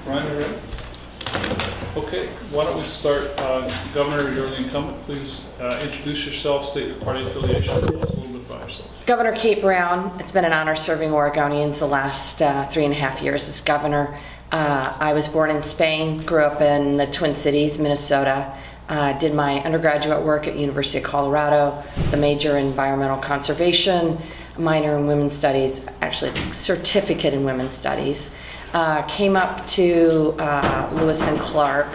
Ryan, you ready? Okay, why don't we start? Governor, you're the incumbent. Please introduce yourself, state your party affiliation, tell us a little bit about yourself. Governor Kate Brown. It's been an honor serving Oregonians the last 3.5 years as governor. I was born in Spain, grew up in the Twin Cities, Minnesota. Did my undergraduate work at University of Colorado, the major in environmental conservation, minor in women's studies, actually a certificate in women's studies. Came up to Lewis and Clark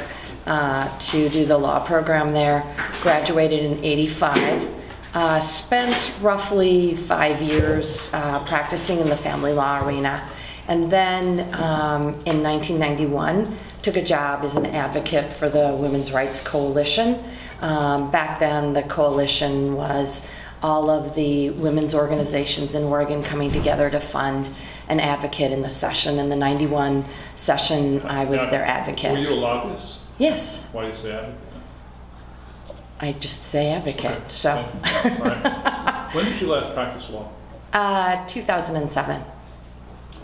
to do the law program there. Graduated in '85. Spent roughly 5 years practicing in the family law arena. And then in 1991, took a job as an advocate for the Women's Rights Coalition. Back then, the coalition was all of the women's organizations in Oregon coming together to fund an advocate in the session. In the 91 session, I was their advocate. Were you a lobbyist? Yes. Why do you say advocate? I just say advocate, Okay. so. Right. When did you last practice law? 2007.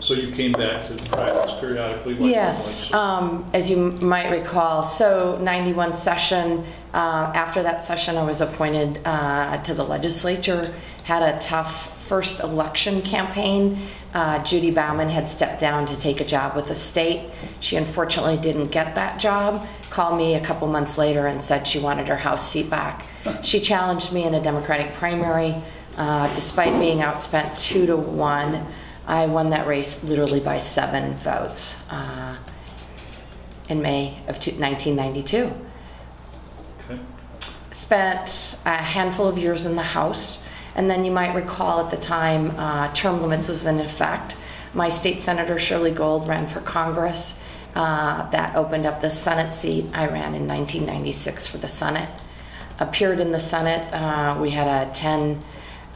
So you came back to practice periodically? Like Yes, as you might recall, so 91 session, after that session I was appointed to the legislature, had a tough first election campaign. Judy Bauman had stepped down to take a job with the state. She unfortunately didn't get that job, called me a couple months later and said she wanted her House seat back. She challenged me in a Democratic primary. Despite being outspent 2-1, I won that race literally by 7 votes in May of 1992. Okay. Spent a handful of years in the House, and then you might recall at the time term limits was in effect. My state senator Shirley Gold ran for Congress. That opened up the Senate seat. I ran in 1996 for the Senate. Appeared in the Senate. We had a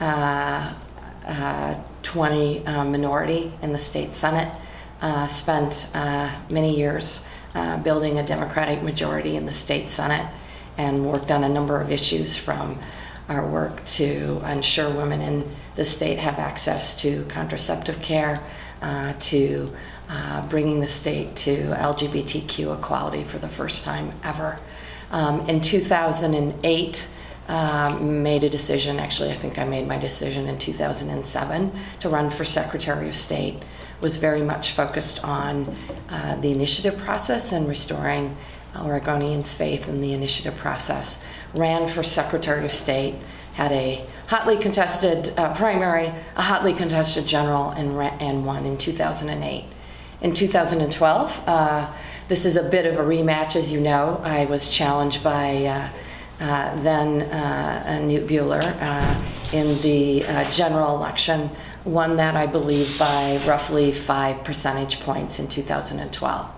10-20 minority in the state Senate. Spent many years building a Democratic majority in the state Senate and worked on a number of issues, from our work to ensure women in the state have access to contraceptive care, to bringing the state to LGBTQ equality for the first time ever. In 2008, made a decision, actually I think I made my decision in 2007 to run for Secretary of State. Was very much focused on the initiative process and restoring Oregonians' faith in the initiative process. Ran for Secretary of State, had a hotly contested primary, a hotly contested general, and won in 2008. In 2012, this is a bit of a rematch, as you know. I was challenged by then Newt Buehler in the general election, won that, I believe, by roughly 5 percentage points in 2012.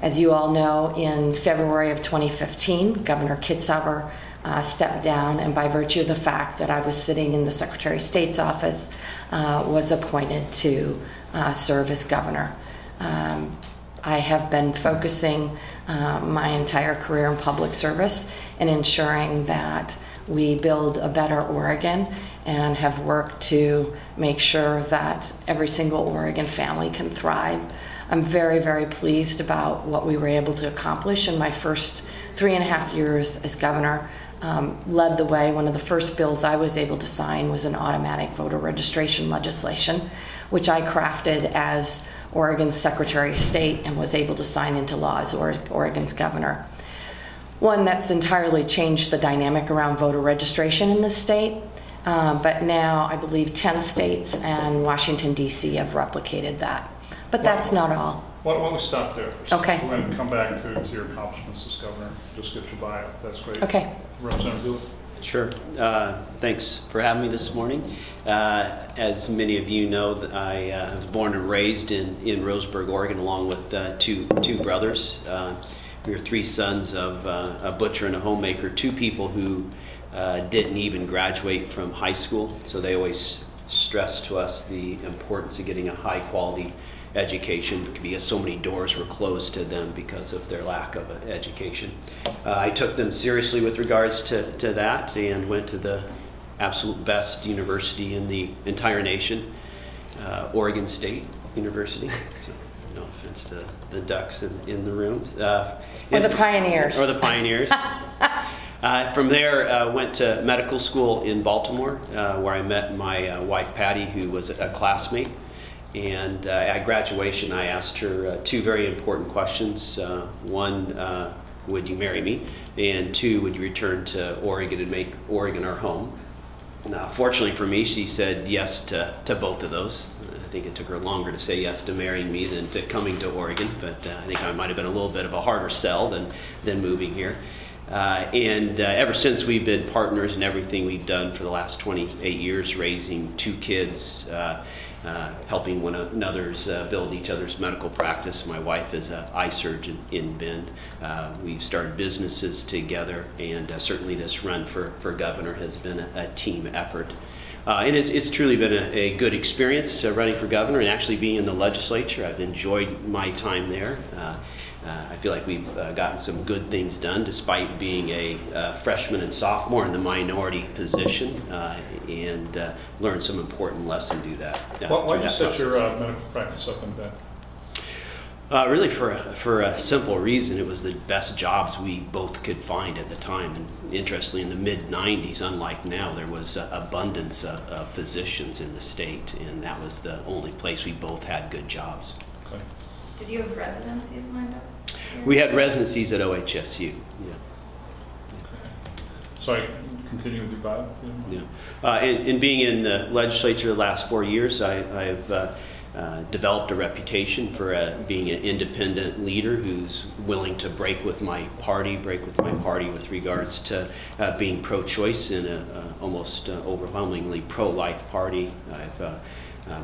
As you all know, in February of 2015, Governor Kitzhaber stepped down, and by virtue of the fact that I was sitting in the Secretary of State's office, was appointed to serve as governor. I have been focusing my entire career in public service and ensuring that we build a better Oregon, and have worked to make sure that every single Oregon family can thrive. I'm very, very pleased about what we were able to accomplish in my first 3.5 years as governor. Led the way. One of the first bills I was able to sign was an automatic voter registration legislation, which I crafted as Oregon's Secretary of State and was able to sign into law as Oregon's governor. One that's entirely changed the dynamic around voter registration in the state, but now I believe 10 states and Washington, D.C. have replicated that. But that's not all. Why don't we stop there for a second? Okay. We're going to come back to your accomplishments as governor. Just get your bio. That's great. Okay. Representative Buehler. Sure. Thanks for having me this morning. As many of you know, I was born and raised in Roseburg, Oregon, along with two brothers. We were 3 sons of a butcher and a homemaker, 2 people who didn't even graduate from high school, so they always stressed to us the importance of getting a high-quality education, because so many doors were closed to them because of their lack of education. I took them seriously with regards to that, and went to the absolute best university in the entire nation, Oregon State University. So, I don't know reference to the ducks in the room. Or the pioneers. Or the pioneers. From there, went to medical school in Baltimore, where I met my wife, Patty, who was a classmate. And at graduation, I asked her two very important questions. One, would you marry me? And two, would you return to Oregon and make Oregon our home? Fortunately for me, she said yes to both of those. I think it took her longer to say yes to marrying me than to coming to Oregon, but I think I might have been a little bit of a harder sell than moving here. And ever since, we've been partners in everything we've done for the last 28 years, raising two kids, helping one another's build each other's medical practice. My wife is an eye surgeon in Bend. We've started businesses together, and certainly this run for governor has been a team effort. And it's truly been a good experience running for governor and actually being in the legislature. I've enjoyed my time there. I feel like we've gotten some good things done despite being a freshman and sophomore in the minority position, and learned some important lessons through that. Why did you set your medical practice up in Bend? Really for a simple reason. It was the best jobs we both could find at the time. And interestingly, in the mid-90s, unlike now, there was abundance of physicians in the state, and that was the only place we both had good jobs. Okay. Did you have residencies lined up? We had residencies at OHSU. Yeah. Sorry, continue with your bio. Yeah. In being in the legislature the last 4 years, I've developed a reputation for being an independent leader who's willing to break with my party with regards to being pro-choice in a almost overwhelmingly pro-life party. I've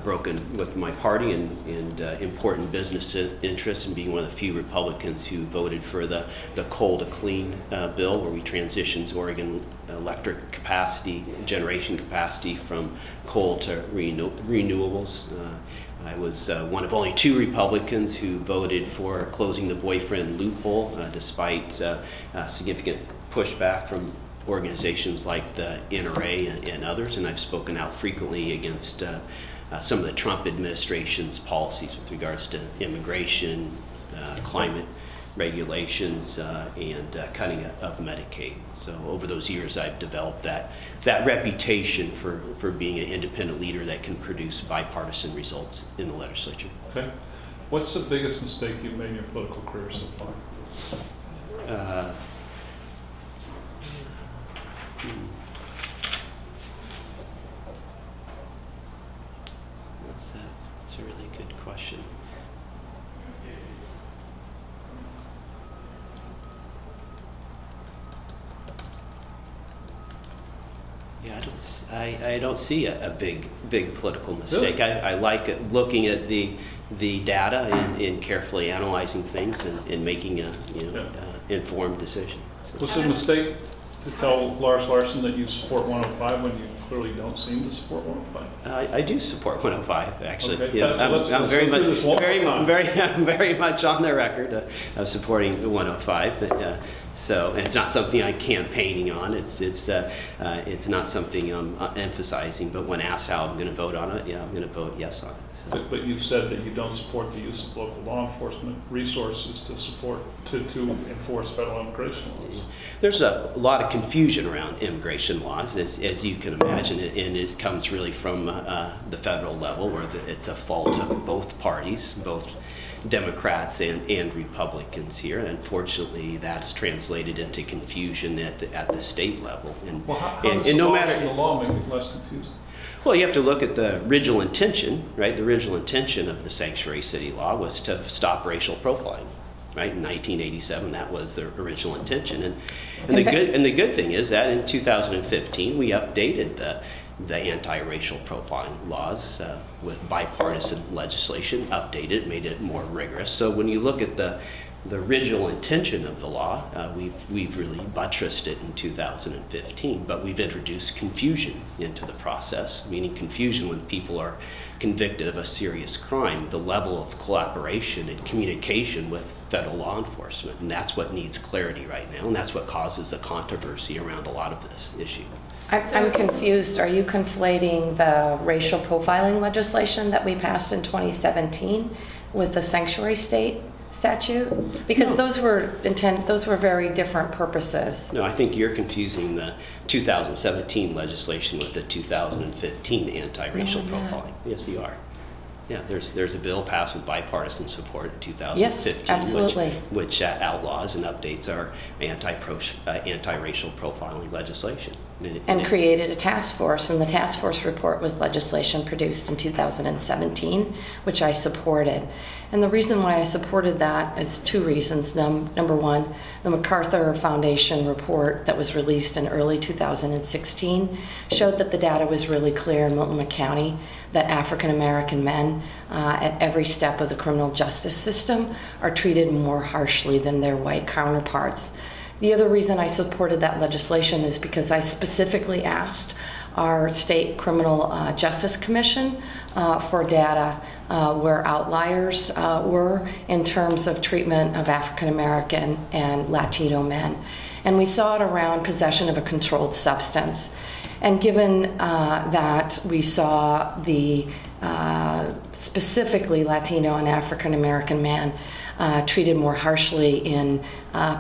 broken with my party and important business interests, and being one of the few Republicans who voted for the coal to clean bill, where we transitioned Oregon electric generation capacity from coal to renewables. I was one of only two Republicans who voted for closing the boyfriend loophole, despite significant pushback from organizations like the NRA and others, and I've spoken out frequently against some of the Trump administration's policies with regards to immigration, climate regulations, and cutting of Medicaid. So over those years, I've developed that reputation for being an independent leader that can produce bipartisan results in the legislature. Okay. What's the biggest mistake you've made in your political career so far? That's a really good question. Yeah, I don't see a big political mistake. Really? I like looking at the data and carefully analyzing things and making a informed decision. So. Was it a mistake to tell Lars Larson that you support 105 when you clearly don't seem to support 105? I do support 105, actually. Okay. Yeah, I'm very much on the record of supporting the 105. But, so it's not something I'm campaigning on. It's not something I'm emphasizing. But when asked how I'm going to vote on it, I'm going to vote yes on it. So. But you've said that you don't support the use of local law enforcement resources to enforce federal immigration laws. There's a lot of confusion around immigration laws, as you can imagine, and it comes really from the federal level, where it's a fault of both parties, both Democrats and Republicans here. And unfortunately, that's translated into confusion at the state level. And, well, how does the law make it less confusing? Well, you have to look at the original intention, right? The original intention of the Sanctuary City Law was to stop racial profiling, right? In 1987, that was the original intention. And the good thing is that in 2015, we updated the anti-racial profiling laws with bipartisan legislation, updated, made it more rigorous. So when you look at the original intention of the law, we've really buttressed it in 2015, but we've introduced confusion into the process, meaning confusion when people are convicted of a serious crime, the level of collaboration and communication with federal law enforcement, and that's what needs clarity right now, and that's what causes the controversy around a lot of this issue. I'm confused. Are you conflating the racial profiling legislation that we passed in 2017 with the sanctuary state statute? Because those were very different purposes. No, I think you're confusing the 2017 legislation with the 2015 anti-racial profiling. Yes, you are. Yeah, there's a bill passed with bipartisan support in 2015, yes, absolutely. which outlaws and updates our anti-racial profiling legislation. And created a task force, and the task force report was legislation produced in 2017, which I supported. And the reason why I supported that is two reasons. Number one, the MacArthur Foundation report that was released in early 2016 showed that the data was really clear in Multnomah County that African American men at every step of the criminal justice system are treated more harshly than their white counterparts. The other reason I supported that legislation is because I specifically asked our state criminal justice commission for data where outliers were in terms of treatment of African American and Latino men. And we saw it around possession of a controlled substance. And given that we saw the specifically Latino and African American man treated more harshly in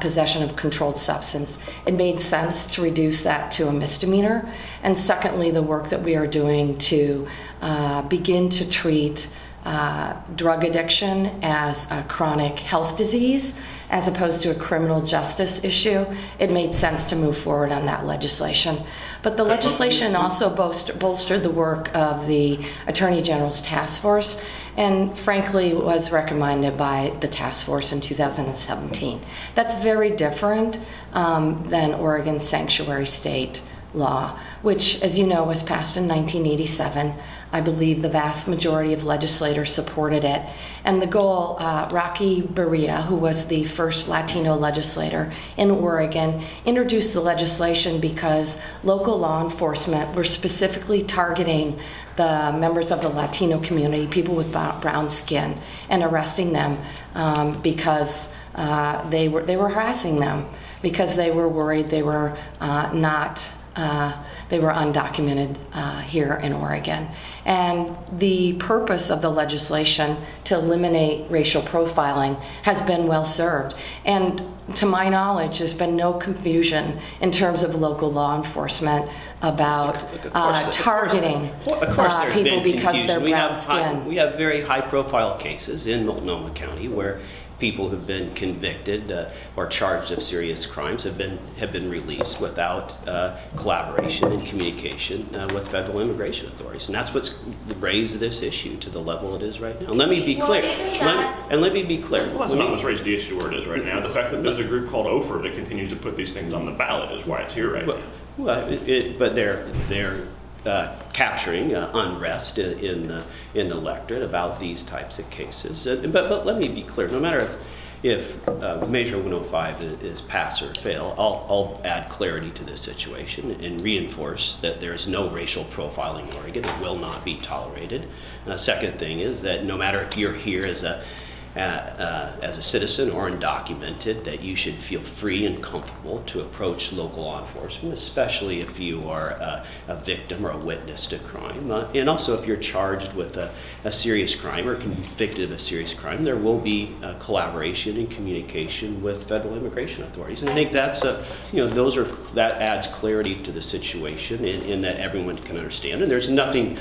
possession of controlled substance, it made sense to reduce that to a misdemeanor. And secondly, the work that we are doing to begin to treat drug addiction as a chronic health disease as opposed to a criminal justice issue, it made sense to move forward on that legislation. But the legislation also bolstered the work of the Attorney General's task force, and frankly was recommended by the task force in 2017. That's very different than Oregon's sanctuary state law, which, as you know, was passed in 1987. I believe the vast majority of legislators supported it. And the goal, Rocky Berea, who was the first Latino legislator in Oregon, introduced the legislation because local law enforcement were specifically targeting the members of the Latino community, people with brown skin, and arresting them because they were harassing them, because they were worried they were they were undocumented here in Oregon. And the purpose of the legislation to eliminate racial profiling has been well served. And to my knowledge, there's been no confusion in terms of local law enforcement about targeting people because they're brown skin. We have very high-profile cases in Multnomah County where people who've been convicted or charged of serious crimes have been released without collaboration and communication with federal immigration authorities, and that's what's raised this issue to the level it is right now. And let me be clear. Let me be clear. Well, that's not what's raised the issue where it is right now. The fact that there's a group called OFER that continues to put these things on the ballot is why it's here right now. Well, but they're capturing unrest in the electorate about these types of cases. But let me be clear. No matter if Measure 105 is pass or fail, I'll add clarity to this situation and reinforce that there is no racial profiling in Oregon. It will not be tolerated. Second thing is that no matter if you're here as a citizen or undocumented, that you should feel free and comfortable to approach local law enforcement, especially if you are a victim or a witness to crime. And also if you're charged with a serious crime or convicted of a serious crime, there will be collaboration and communication with federal immigration authorities. And I think that's that adds clarity to the situation in that everyone can understand. And there's nothing.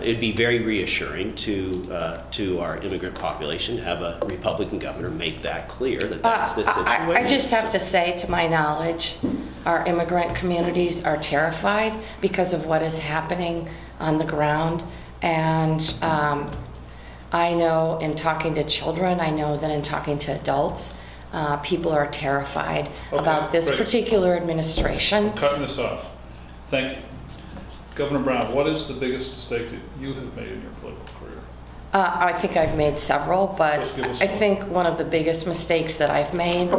It'd be very reassuring to our immigrant population to have a Republican governor make that clear that that's the situation. I just have to say, to my knowledge, our immigrant communities are terrified because of what is happening on the ground. And I know in talking to children, I know that in talking to adults, people are terrified about this particular administration. I'm cutting this off. Thank you. Governor Brown, what is the biggest mistake that you have made in your political career? I think I've made several, but I think one of the biggest mistakes that I've made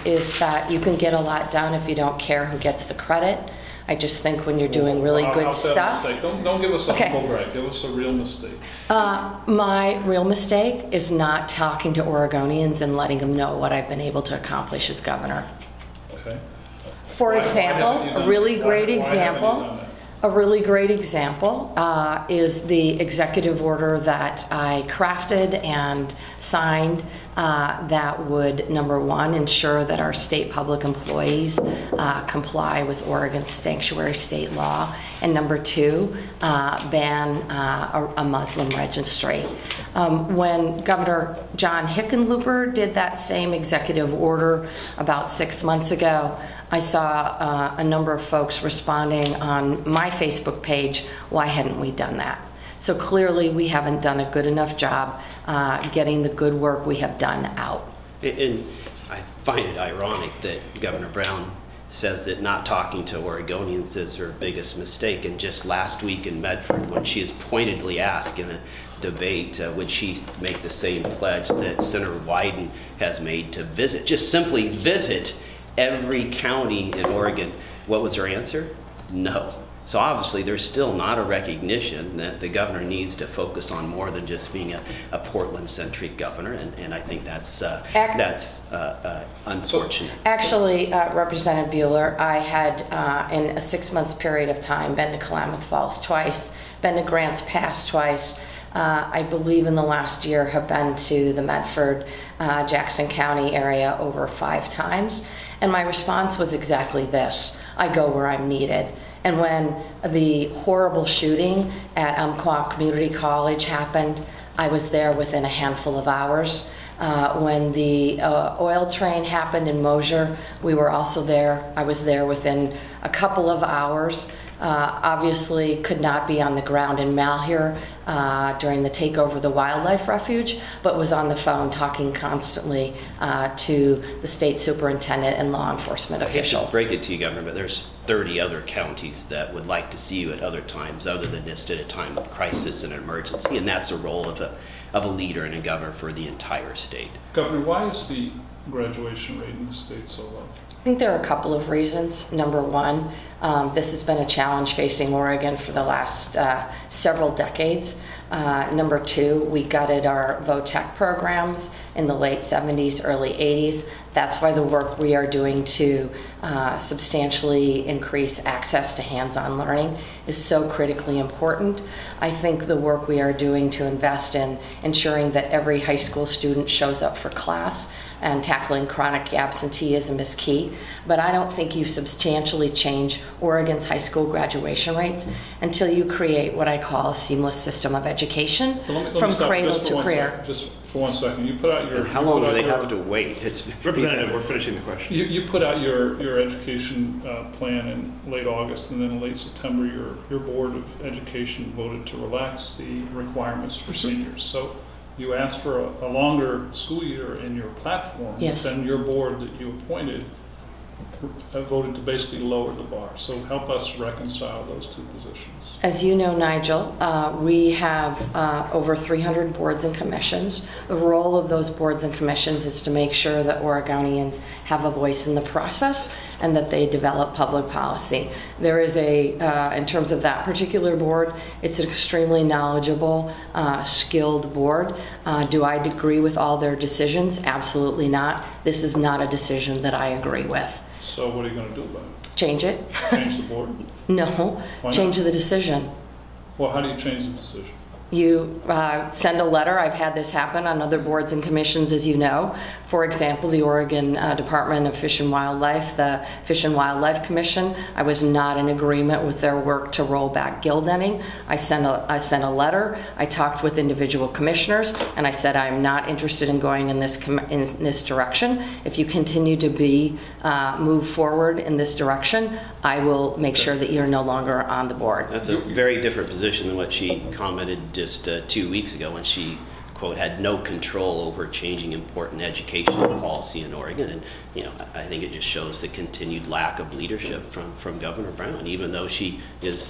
is that you can get a lot done if you don't care who gets the credit. I just think when you're doing really good stuff. Don't give us a humble brag. Give us a real mistake. My real mistake is not talking to Oregonians and letting them know what I've been able to accomplish as governor. Okay. For example, a really great example. A really great example is the executive order that I crafted and signed that would, number one, ensure that our state public employees comply with Oregon's sanctuary state law, and number two, ban a Muslim registry. When Governor John Hickenlooper did that same executive order about 6 months ago, I saw a number of folks responding on my Facebook page, why hadn't we done that? So clearly we haven't done a good enough job getting the good work we have done out. And I find it ironic that Governor Brown says that not talking to Oregonians is her biggest mistake. And just last week in Medford, when she is pointedly asked in a debate, would she make the same pledge that Senator Wyden has made to visit, just simply visit every county in Oregon, what was her answer? No. So obviously there's still not a recognition that the governor needs to focus on more than just being a Portland-centric governor, and I think that's unfortunate. Actually, Representative Bueller, I had in a 6 month period of time been to Klamath Falls twice, been to Grants Pass twice. I believe in the last year have been to the Medford, Jackson County area over 5 times. And my response was exactly this: I go where I'm needed. And when the horrible shooting at Umpqua Community College happened, I was there within a handful of hours. When the oil train happened in Mosier, we were also there. I was there within a couple of hours. Obviously could not be on the ground in Malheur during the takeover of the wildlife refuge, but was on the phone talking constantly to the state superintendent and law enforcement officials. I hate to break it to you, Governor, but there's 30 other counties that would like to see you at other times other than just at a time of crisis and emergency, and that's a role of a leader and a governor for the entire state. Governor, why is the graduation rate in the state so low? I think there are a couple of reasons. Number one, this has been a challenge facing Oregon for the last several decades. Number two, we gutted our VOTEC programs in the late 70s, early 80s. That's why the work we are doing to substantially increase access to hands-on learning is so critically important. I think the work we are doing to invest in ensuring that every high school student shows up for class and tackling chronic absenteeism is key. But I don't think you substantially change Oregon's high school graduation rates until you create what I call a seamless system of education from cradle to career. Just for 1 second, you put out your... And how long do they have to wait? Representative, we're finishing the question. You put out your education plan in late August, and then in late September, your Board of Education voted to relax the requirements for seniors. So you asked for a longer school year in your platform, yes. But then your board that you appointed voted to basically lower the bar. So help us reconcile those two positions. As you know, Nigel, we have over 300 boards and commissions. The role of those boards and commissions is to make sure that Oregonians have a voice in the process and that they develop public policy. There is in terms of that particular board, it's an extremely knowledgeable, skilled board. Do I agree with all their decisions? Absolutely not. This is not a decision that I agree with. So what are you going to do about it? Change it? Change the board? No. Why Change not? the decision. Well, how do you change the decision? You send a letter. I've had this happen on other boards and commissions, as you know. For example, the Oregon Department of Fish and Wildlife, the Fish and Wildlife Commission, I was not in agreement with their work to roll back gill netting. I sent a letter. I talked with individual commissioners, and I said I'm not interested in going in this direction. If you continue to move forward in this direction, I will make sure that you're no longer on the board. That's a very different position than what she commented just 2 weeks ago when she, quote, had no control over changing important educational policy in Oregon. And I think it just shows the continued lack of leadership from Governor Brown, even though she is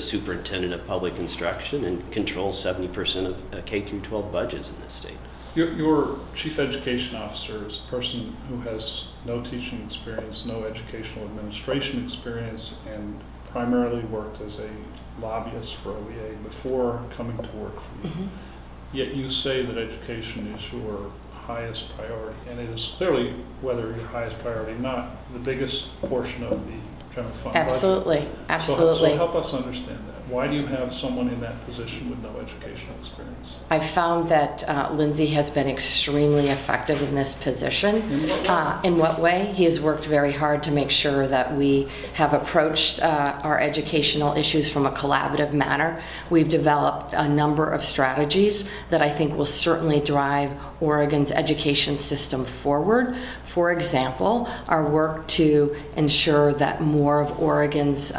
superintendent of public instruction and controls 70% of K through 12 budgets in this state. Your chief education officer is a person who has no teaching experience, no educational administration experience, and primarily worked as a lobbyist for OEA before coming to work for you. Mm-hmm. Yet you say that education is your highest priority, and it is clearly, whether your highest priority or not, the biggest portion of the general fund budget. Absolutely, So absolutely. help us understand that. Why do you have someone in that position with no educational experience? I've found that Lindsay has been extremely effective in this position. In what way? In what way? He has worked very hard to make sure that we have approached our educational issues from a collaborative manner. We've developed a number of strategies that I think will certainly drive Oregon's education system forward. For example, our work to ensure that more of Oregon's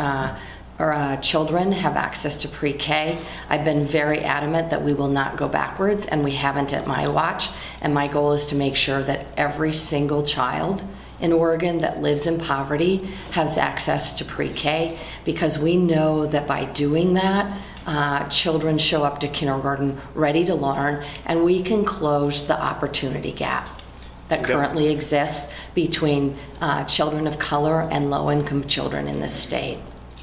children have access to pre-K. I've been very adamant that we will not go backwards, and we haven't at my watch. And my goal is to make sure that every single child in Oregon that lives in poverty has access to pre-K, because we know that by doing that, children show up to kindergarten ready to learn, and we can close the opportunity gap that currently exists between children of color and low-income children in this state.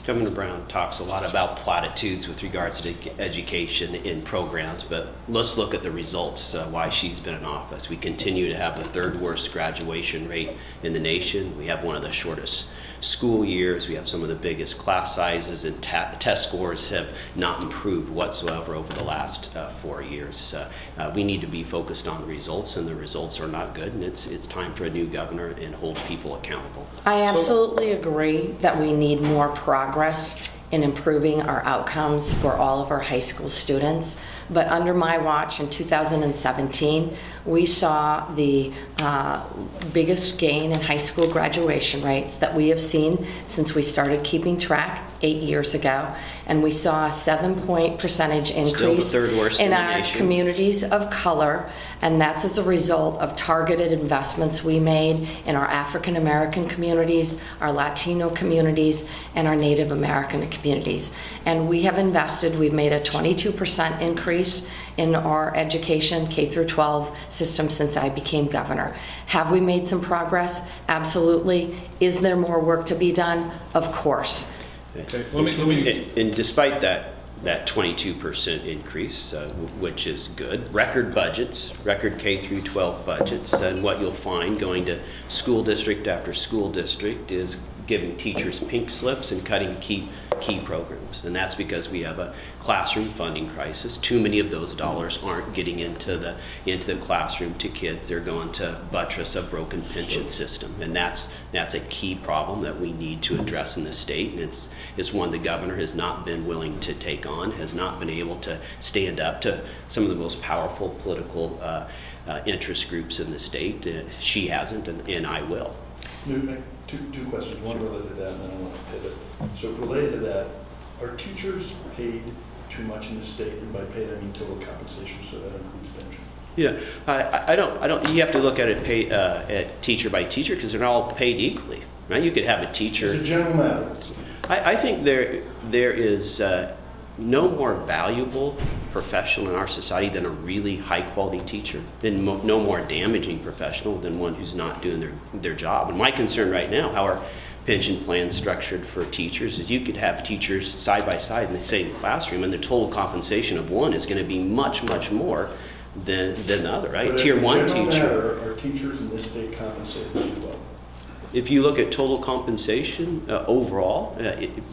Governor Brown talks a lot about platitudes with regards to education in programs, but let's look at the results, why she's been in office. We continue to have the third worst graduation rate in the nation. We have one of the shortest school years. We have some of the biggest class sizes, and test scores have not improved whatsoever over the last 4 years. We need to be focused on the results, and the results are not good, and it's time for a new governor and hold people accountable. I absolutely agree that we need more progress in improving our outcomes for all of our high school students. But under my watch in 2017, we saw the biggest gain in high school graduation rates that we have seen since we started keeping track 8 years ago. And we saw a 7-point percentage increase in our communities of color. And that's as a result of targeted investments we made in our African American communities, our Latino communities, and our Native American communities. And we have invested, we've made a 22% increase in our education K through 12 system since I became governor. Have we made some progress? Absolutely. Is there more work to be done? Of course. Okay. Let me. And despite that 22% increase, which is good, record budgets, record K through 12 budgets, and what you'll find going to school district after school district is giving teachers pink slips and cutting key programs. And that's because we have a classroom funding crisis. Too many of those dollars aren't getting into the classroom to kids. They're going to buttress a broken pension system. And that's a key problem that we need to address in the state. And it's one the governor has not been willing to take on, has not been able to stand up to some of the most powerful political interest groups in the state. She hasn't, and I will. Two questions, one related to that, and then I want to pivot. So related to that, are teachers paid too much in the state? And by paid, I mean total compensation, so that includes pension. Yeah, I don't. You have to look at it at teacher by teacher, because they're not all paid equally, right? You could have a teacher. It's a general matter. I think there is no more valuable professional in our society than a really high quality teacher, and no more damaging professional than one who's not doing their job. And my concern right now, how our pension plan structured for teachers, is you could have teachers side by side in the same classroom, and the total compensation of one is going to be much more than the other, right? But Tier 1 teacher. Matter, are teachers in this state compensated as well? If you look at total compensation overall,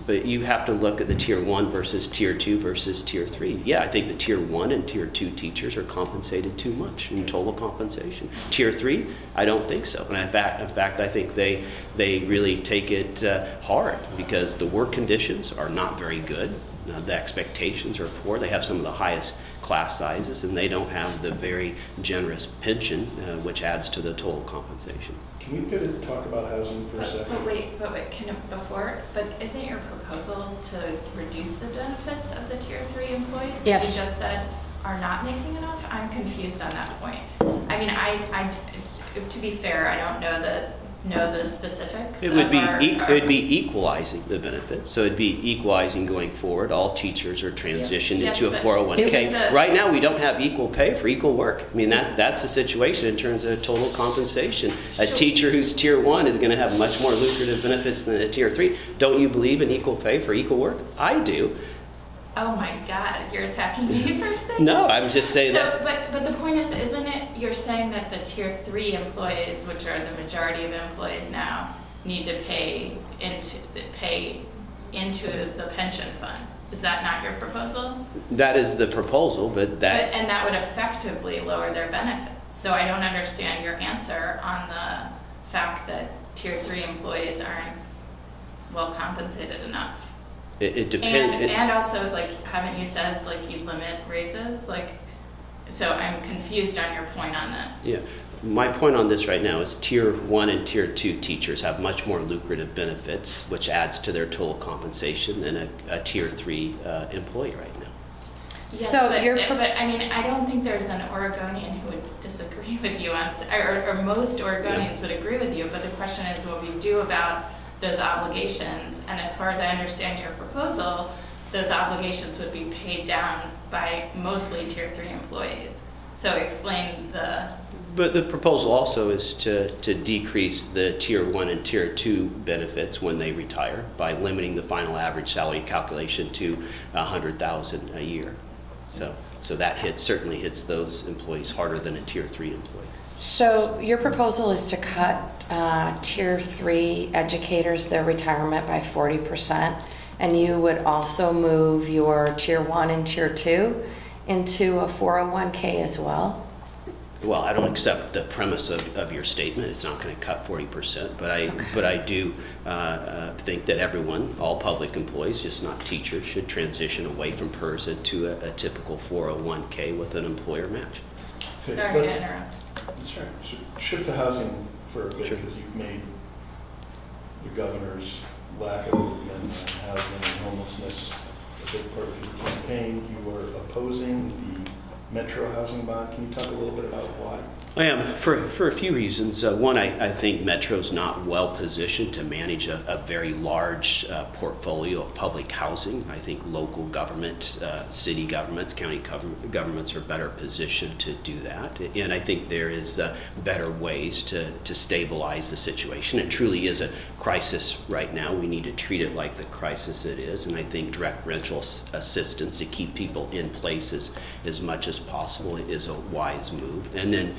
but you have to look at the Tier 1 versus Tier 2 versus Tier 3. Yeah, I think the Tier 1 and Tier 2 teachers are compensated too much in total compensation. Tier 3, I don't think so. And in fact, I think they really take it hard, because the work conditions are not very good. The expectations are poor. They have some of the highest class sizes, and they don't have the very generous pension, which adds to the total compensation. Can we pivot and talk about housing for a second? But isn't your proposal to reduce the benefits of the Tier 3 employees? Yes. You just said are not making enough? I'm confused on that point. I mean, I to be fair, I don't know the specifics. It would be equalizing the benefits. So it'd be equalizing going forward. All teachers are transitioned into a 401k. Right now, we don't have equal pay for equal work. I mean, that's the situation in terms of total compensation. A teacher who's Tier 1 is going to have much more lucrative benefits than a Tier 3. Don't you believe in equal pay for equal work? I do. Oh my God, you're attacking me for a second? No, I'm just saying that. But the point is, isn't it, you're saying that the Tier 3 employees, which are the majority of employees now, need to pay into the pension fund. Is that not your proposal? That is the proposal, but and that would effectively lower their benefits. So I don't understand your answer on the fact that Tier 3 employees aren't well compensated enough. It depends. And also, like, haven't you said, like, you limit raises? Like, so I'm confused on your point on this. Yeah. My point on this right now is Tier 1 and Tier 2 teachers have much more lucrative benefits, which adds to their total compensation than a Tier 3 employee right now. Yes, So but I mean, I don't think there's an Oregonian who would disagree with you on, or most Oregonians would agree with you, but the question is what we do about those obligations. And as far as I understand your proposal, those obligations would be paid down by mostly Tier 3 employees. So explain the... But the proposal also is to decrease the Tier 1 and Tier 2 benefits when they retire by limiting the final average salary calculation to $100,000 a year. So that certainly hits those employees harder than a Tier 3 employee. So your proposal is to cut Tier 3 educators, their retirement by 40%, and you would also move your Tier 1 and Tier 2 into a 401k as well? Well, I don't accept the premise of your statement. It's not going to cut 40%, but I do think that everyone, all public employees, just not teachers, should transition away from PERSA to a typical 401k with an employer match. Okay, Sorry to interrupt. Sure. So shift to housing for a bit, Sure. because you've made the governor's lack of movement on housing and homelessness a big part of your campaign. You are opposing the Metro housing bond. Can you talk a little bit about why? I am, for a few reasons. One, I think Metro's not well positioned to manage a very large portfolio of public housing. I think local government, city governments, county governments are better positioned to do that. And I think there is better ways to stabilize the situation. It truly is a crisis right now. We need to treat it like the crisis it is. And I think direct rental assistance to keep people in place as much as possible is a wise move. And then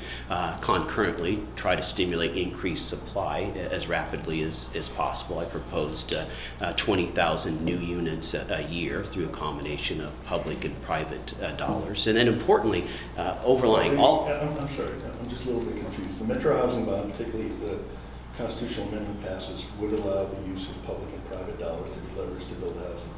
concurrently try to stimulate increased supply as rapidly as possible. I proposed 20,000 new units a year through a combination of public and private dollars. And then importantly, overlying all... I'm sorry, I'm just a little bit confused. The Metro housing bond, particularly if the constitutional amendment passes, would allow the use of public and private dollars to be leveraged to build housing.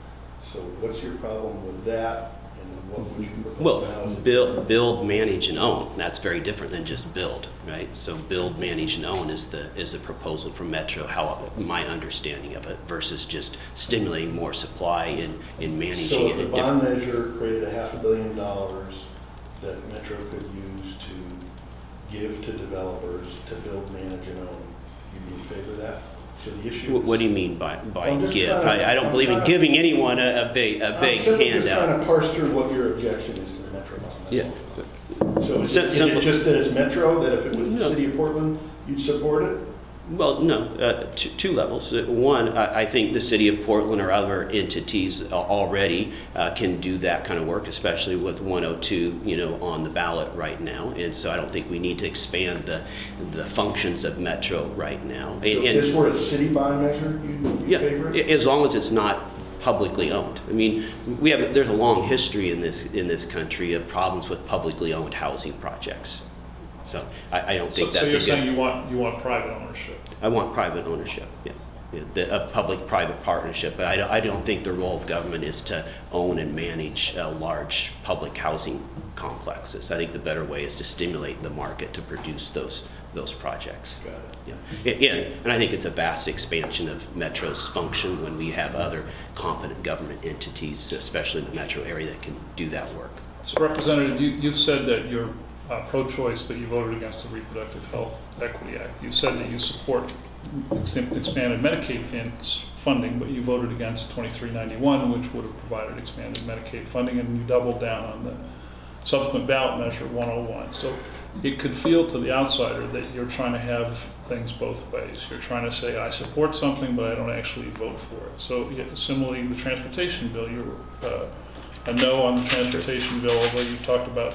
So what's your problem with that? And what would you propose? Well, build, manage, and own. That's very different than just build, right? So build, manage, and own is the proposal from Metro, how my understanding of it, versus just stimulating more supply in managing so it. So if the bond measure created $500 million that Metro could use to give to developers to build, manage, and own, you'd be in favor of that? So the issue is, what do you mean by give? I don't believe in giving anyone a big handout. I'm just trying to parse through what your objection is to the Metro bond. Yeah. So is it just that it's Metro, that if it was the city of Portland, you'd support it? Well, no, two levels. One, I think the city of Portland or other entities already can do that kind of work, especially with 102, on the ballot right now. And so I don't think we need to expand the functions of Metro right now. So if this were a city bond measure, you'd favor it? As long as it's not publicly owned. I mean, there's a long history in this country of problems with publicly owned housing projects. So I don't think that's. So you're saying you want private ownership? I want private ownership. Yeah, a public-private partnership. But I don't think the role of government is to own and manage large public housing complexes. I think the better way is to stimulate the market to produce those projects. Got it. Yeah, and I think it's a vast expansion of Metro's function when we have other competent government entities, especially in the Metro area, that can do that work. So, Representative, you've said that you're pro-choice, but you voted against the Reproductive Health Equity Act. You said that you support expanded Medicaid funding, but you voted against 2391, which would have provided expanded Medicaid funding, and you doubled down on the subsequent ballot measure 101. So it could feel to the outsider that you're trying to have things both ways. You're trying to say, I support something, but I don't actually vote for it. So similarly, the transportation bill, you're a no on the transportation bill, although you talked about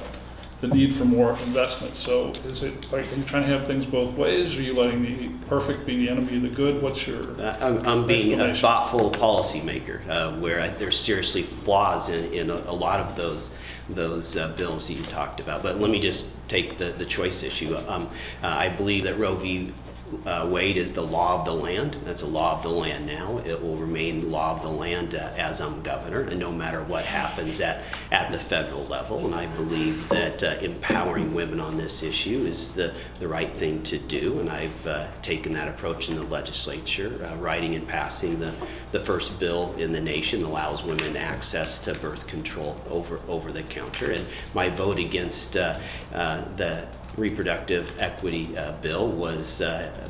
the need for more investment. So is it like, are you trying to have things both ways? Are you letting the perfect be the enemy of the good? What's your I'm being a thoughtful policymaker where there's seriously flaws in a lot of those bills that you talked about. But let me just take the choice issue. I believe that Roe v. Wade is the law of the land. That's a law of the land now. It will remain law of the land as I'm governor, and no matter what happens at the federal level. And I believe that empowering women on this issue is the right thing to do. And I've taken that approach in the legislature, writing and passing the first bill in the nation that allows women access to birth control over the counter. And my vote against the reproductive equity bill was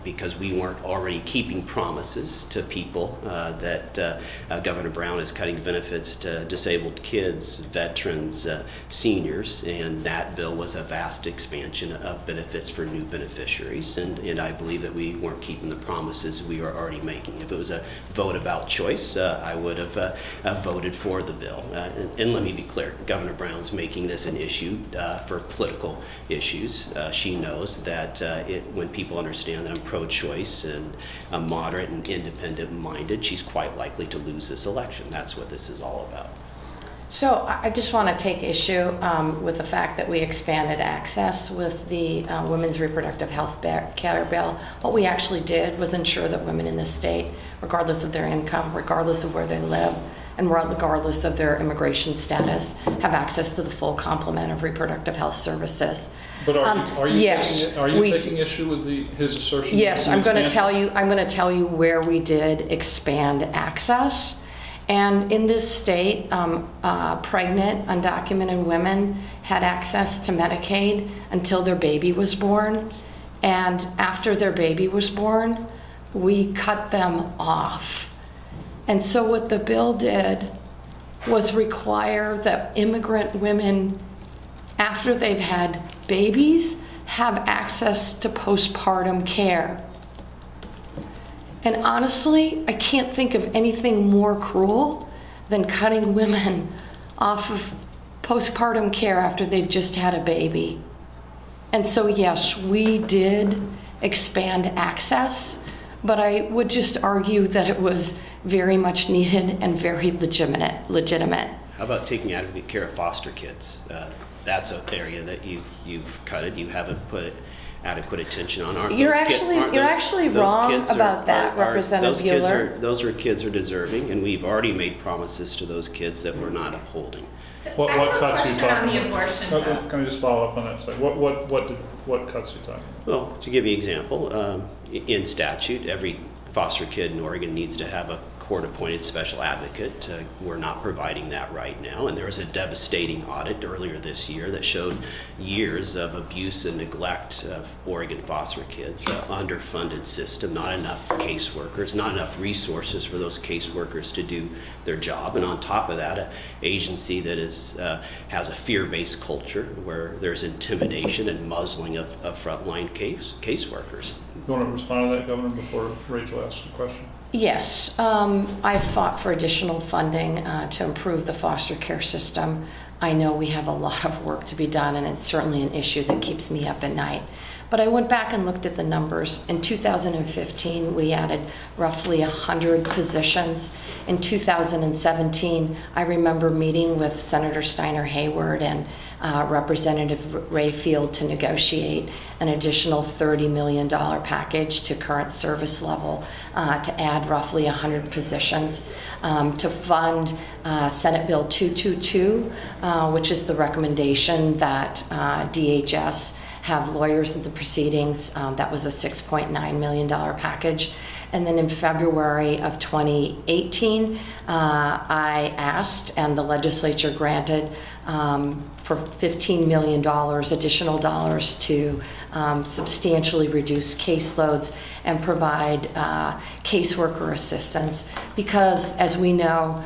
because we weren't already keeping promises to people that Governor Brown is cutting benefits to disabled kids, veterans, seniors, and that bill was a vast expansion of benefits for new beneficiaries, and I believe that we weren't keeping the promises we were already making. If it was a vote about choice, I would have voted for the bill. And let me be clear, Governor Brown's making this an issue for political issues. She knows that when people understand that I'm pro-choice and I'm moderate and independent-minded, she's quite likely to lose this election. That's what this is all about. So I just want to take issue with the fact that we expanded access with the Women's Reproductive Health Care Bill. What we actually did was ensure that women in this state, regardless of their income, regardless of where they live, and regardless of their immigration status, have access to the full complement of reproductive health services. But are you taking issue with his assertion? Yes, I'm going to tell you where we did expand access. And in this state, pregnant, undocumented women had access to Medicaid until their baby was born. And after their baby was born, we cut them off. And so what the bill did was require that immigrant women, after they've had babies, have access to postpartum care. And honestly, I can't think of anything more cruel than cutting women off of postpartum care after they've just had a baby. And so yes, we did expand access, but I would just argue that it was very much needed and very legitimate. How about taking adequate care of foster kids? That's an area that you've cutted. You haven't put adequate attention on. You're actually wrong about that, Representative Bueller. Those kids are deserving, and we've already made promises to those kids that we're not upholding. What cuts are you talking on the abortion about? Can I just follow up on that? So what cuts are you talking about? Well, to give you an example, in statute, every foster kid in Oregon needs to have a court-appointed special advocate. We're not providing that right now, and there was a devastating audit earlier this year that showed years of abuse and neglect of Oregon foster kids, underfunded system, not enough caseworkers, not enough resources for those caseworkers to do their job, and on top of that, an agency that has a fear-based culture where there's intimidation and muzzling of frontline caseworkers. You want to respond to that, Governor, before Rachel asks the question? Yes, I've fought for additional funding to improve the foster care system. I know we have a lot of work to be done, and it's certainly an issue that keeps me up at night. But I went back and looked at the numbers. In 2015, we added roughly 100 positions. In 2017, I remember meeting with Senator Steiner Hayward and Representative Rayfield to negotiate an additional $30 million package to current service level to add roughly 100 positions to fund Senate Bill 222, which is the recommendation that DHS have lawyers in the proceedings. That was a $6.9 million package. And then in February of 2018, I asked, and the legislature granted for $15 million additional dollars to substantially reduce caseloads and provide caseworker assistance, because as we know,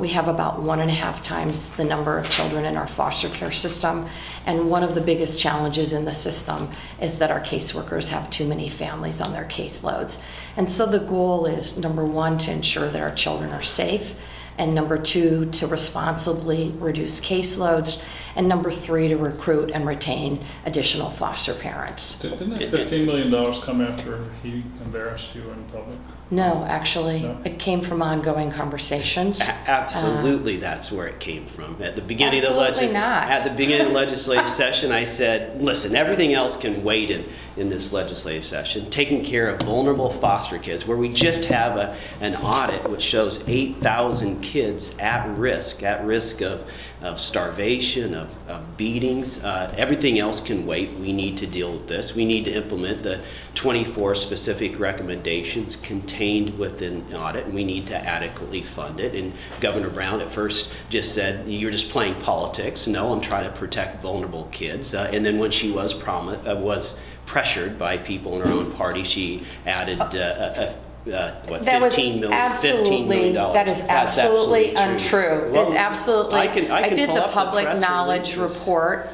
we have about 1.5 times the number of children in our foster care system, and one of the biggest challenges in the system is that our caseworkers have too many families on their caseloads. And so the goal is, number one, to ensure that our children are safe, and number two, to responsibly reduce caseloads, And number 3, to recruit and retain additional foster parents. Didn't that $15 million come after he embarrassed you in public? No, actually, No? it came from ongoing conversations. Absolutely, that's where it came from. At the beginning Absolutely of the not. At the beginning of the legislative session, I said, "Listen, everything else can wait in this legislative session. Taking care of vulnerable foster kids, where we just have an audit which shows 8,000 kids at risk of starvation, of beatings. Everything else can wait. We need to deal with this. We need to implement the 24 specific recommendations contained within the audit, and we need to adequately fund it." And Governor Brown at first just said, "You're just playing politics." No, I'm trying to protect vulnerable kids. And then when she was pressured by people in her own party, she added $15 million. That is absolutely untrue. Well, it is absolutely. I can did pull the up public press knowledge releases. report.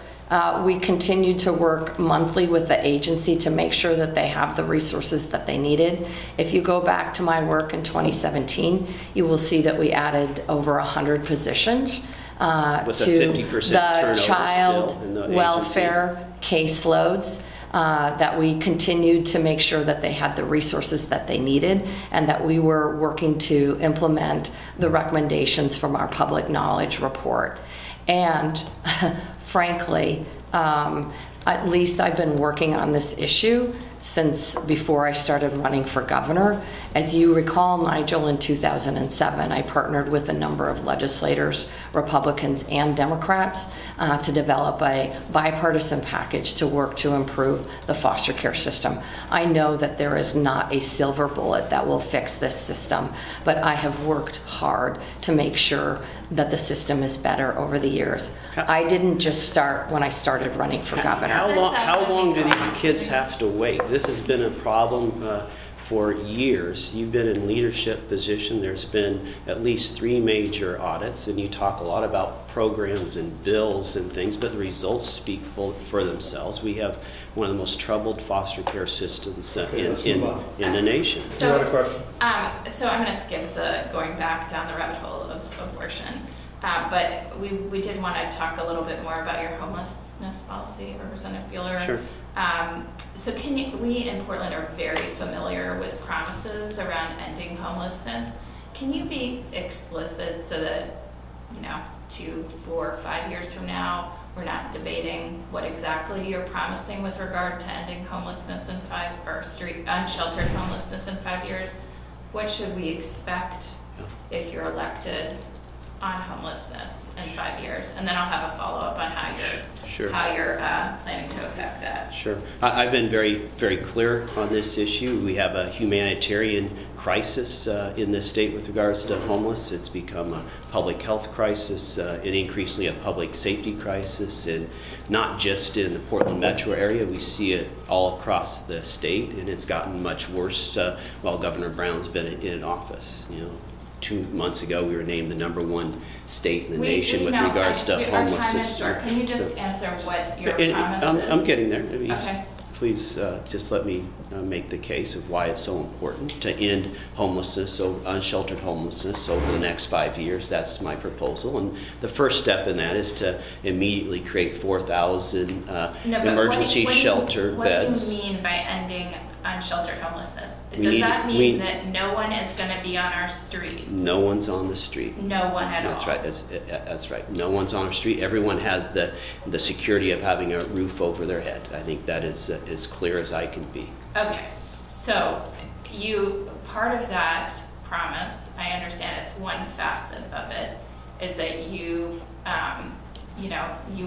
We continue to work monthly with the agency to make sure that they have the resources that they needed. If you go back to my work in 2017, you will see that we added over 100 positions With a to 50% the turnover child still in the welfare caseloads. That we continued to make sure that they had the resources that they needed, and that we were working to implement the recommendations from our public knowledge report. And frankly, at least I've been working on this issue since before I started running for governor. As you recall, Nigel, in 2007, I partnered with a number of legislators, Republicans and Democrats, to develop a bipartisan package to work to improve the foster care system. I know that there is not a silver bullet that will fix this system, but I have worked hard to make sure that the system is better over the years. I didn't just start when I started running for governor. How long do these kids have to wait? This has been a problem for years. You've been in leadership position. There's been at least 3 major audits, and you talk a lot about programs and bills and things, but the results speak for themselves. We have one of the most troubled foster care systems in the nation. You had a question? So I'm going to skip the going back down the rabbit hole of abortion. But we did want to talk a little bit more about your homelessness policy, Representative Bueller. Sure. So we in Portland are very familiar with promises around ending homelessness. Can you be explicit so that, 2, 4, 5 years from now, we're not debating what exactly you're promising with regard to ending homelessness in unsheltered homelessness in 5 years? What should we expect if you're elected on homelessness in 5 years? And then I'll have a follow-up on how you're planning to affect that. Sure. I've been very, very clear on this issue. We have a humanitarian crisis in this state with regards to homeless. It's become a public health crisis, and increasingly a public safety crisis, and not just in the Portland metro area. We see it all across the state, and it's gotten much worse while Governor Brown's been in office. 2 months ago, we were named the #1 state in the nation with regards to homelessness. Our time is short. Can you just answer what your promise is? I'm getting there. Okay. Please just let me make the case of why it's so important to end homelessness, unsheltered homelessness, over the next 5 years. That's my proposal. And the first step in that is to immediately create 4,000 emergency shelter beds. What do you mean by ending unsheltered homelessness? Does that mean that no one is going to be on our streets? No one's on the street. No one at all. That's right. That's right. No one's on our street. Everyone has the security of having a roof over their head. I think that is as clear as I can be. Okay. So part of that promise, I understand it's one facet of it, is that you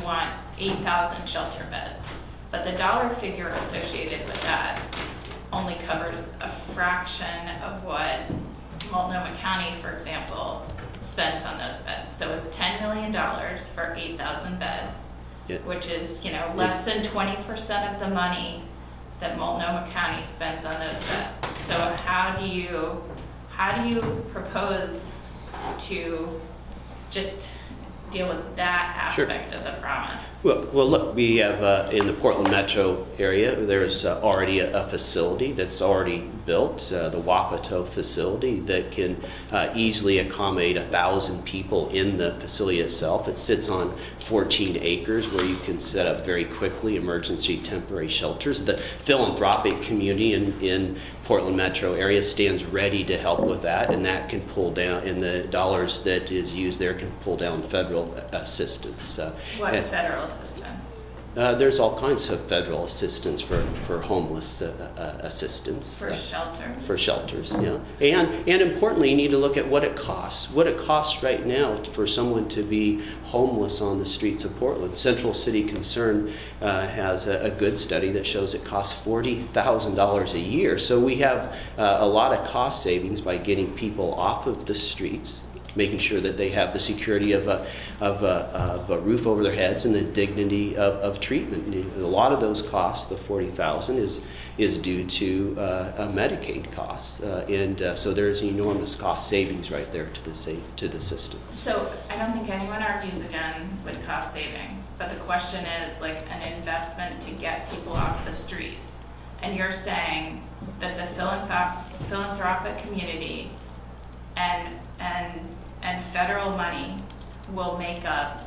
want 8,000 shelter beds. But the dollar figure associated with that only covers a fraction of what Multnomah County, for example, spends on those beds. So it's $10 million for 8,000 beds, which is less than 20% of the money that Multnomah County spends on those beds. So how do you propose to just deal with that aspect of the promise. Well, look, we have in the Portland metro area, there's already a facility that's already built, the Wapato facility, that can easily accommodate 1,000 people in the facility itself. It sits on 14 acres where you can set up very quickly emergency temporary shelters. The philanthropic community in Portland metro area stands ready to help with that, and that can pull down, and the dollars that is used there can pull down federal assistance. What federal assistance? There's all kinds of federal assistance for homeless assistance. For shelters? For shelters, yeah. And importantly, you need to look at what it costs. What it costs right now for someone to be homeless on the streets of Portland. Central City Concern has a good study that shows it costs $40,000 a year. So we have a lot of cost savings by getting people off of the streets, making sure that they have the security of a roof over their heads and the dignity of treatment. A lot of those costs, the $40,000, is due to Medicaid costs, and so there's enormous cost savings right there to the system. So I don't think anyone argues again with cost savings, but the question is like an investment to get people off the streets. And you're saying that the philanthropic community and federal money will make up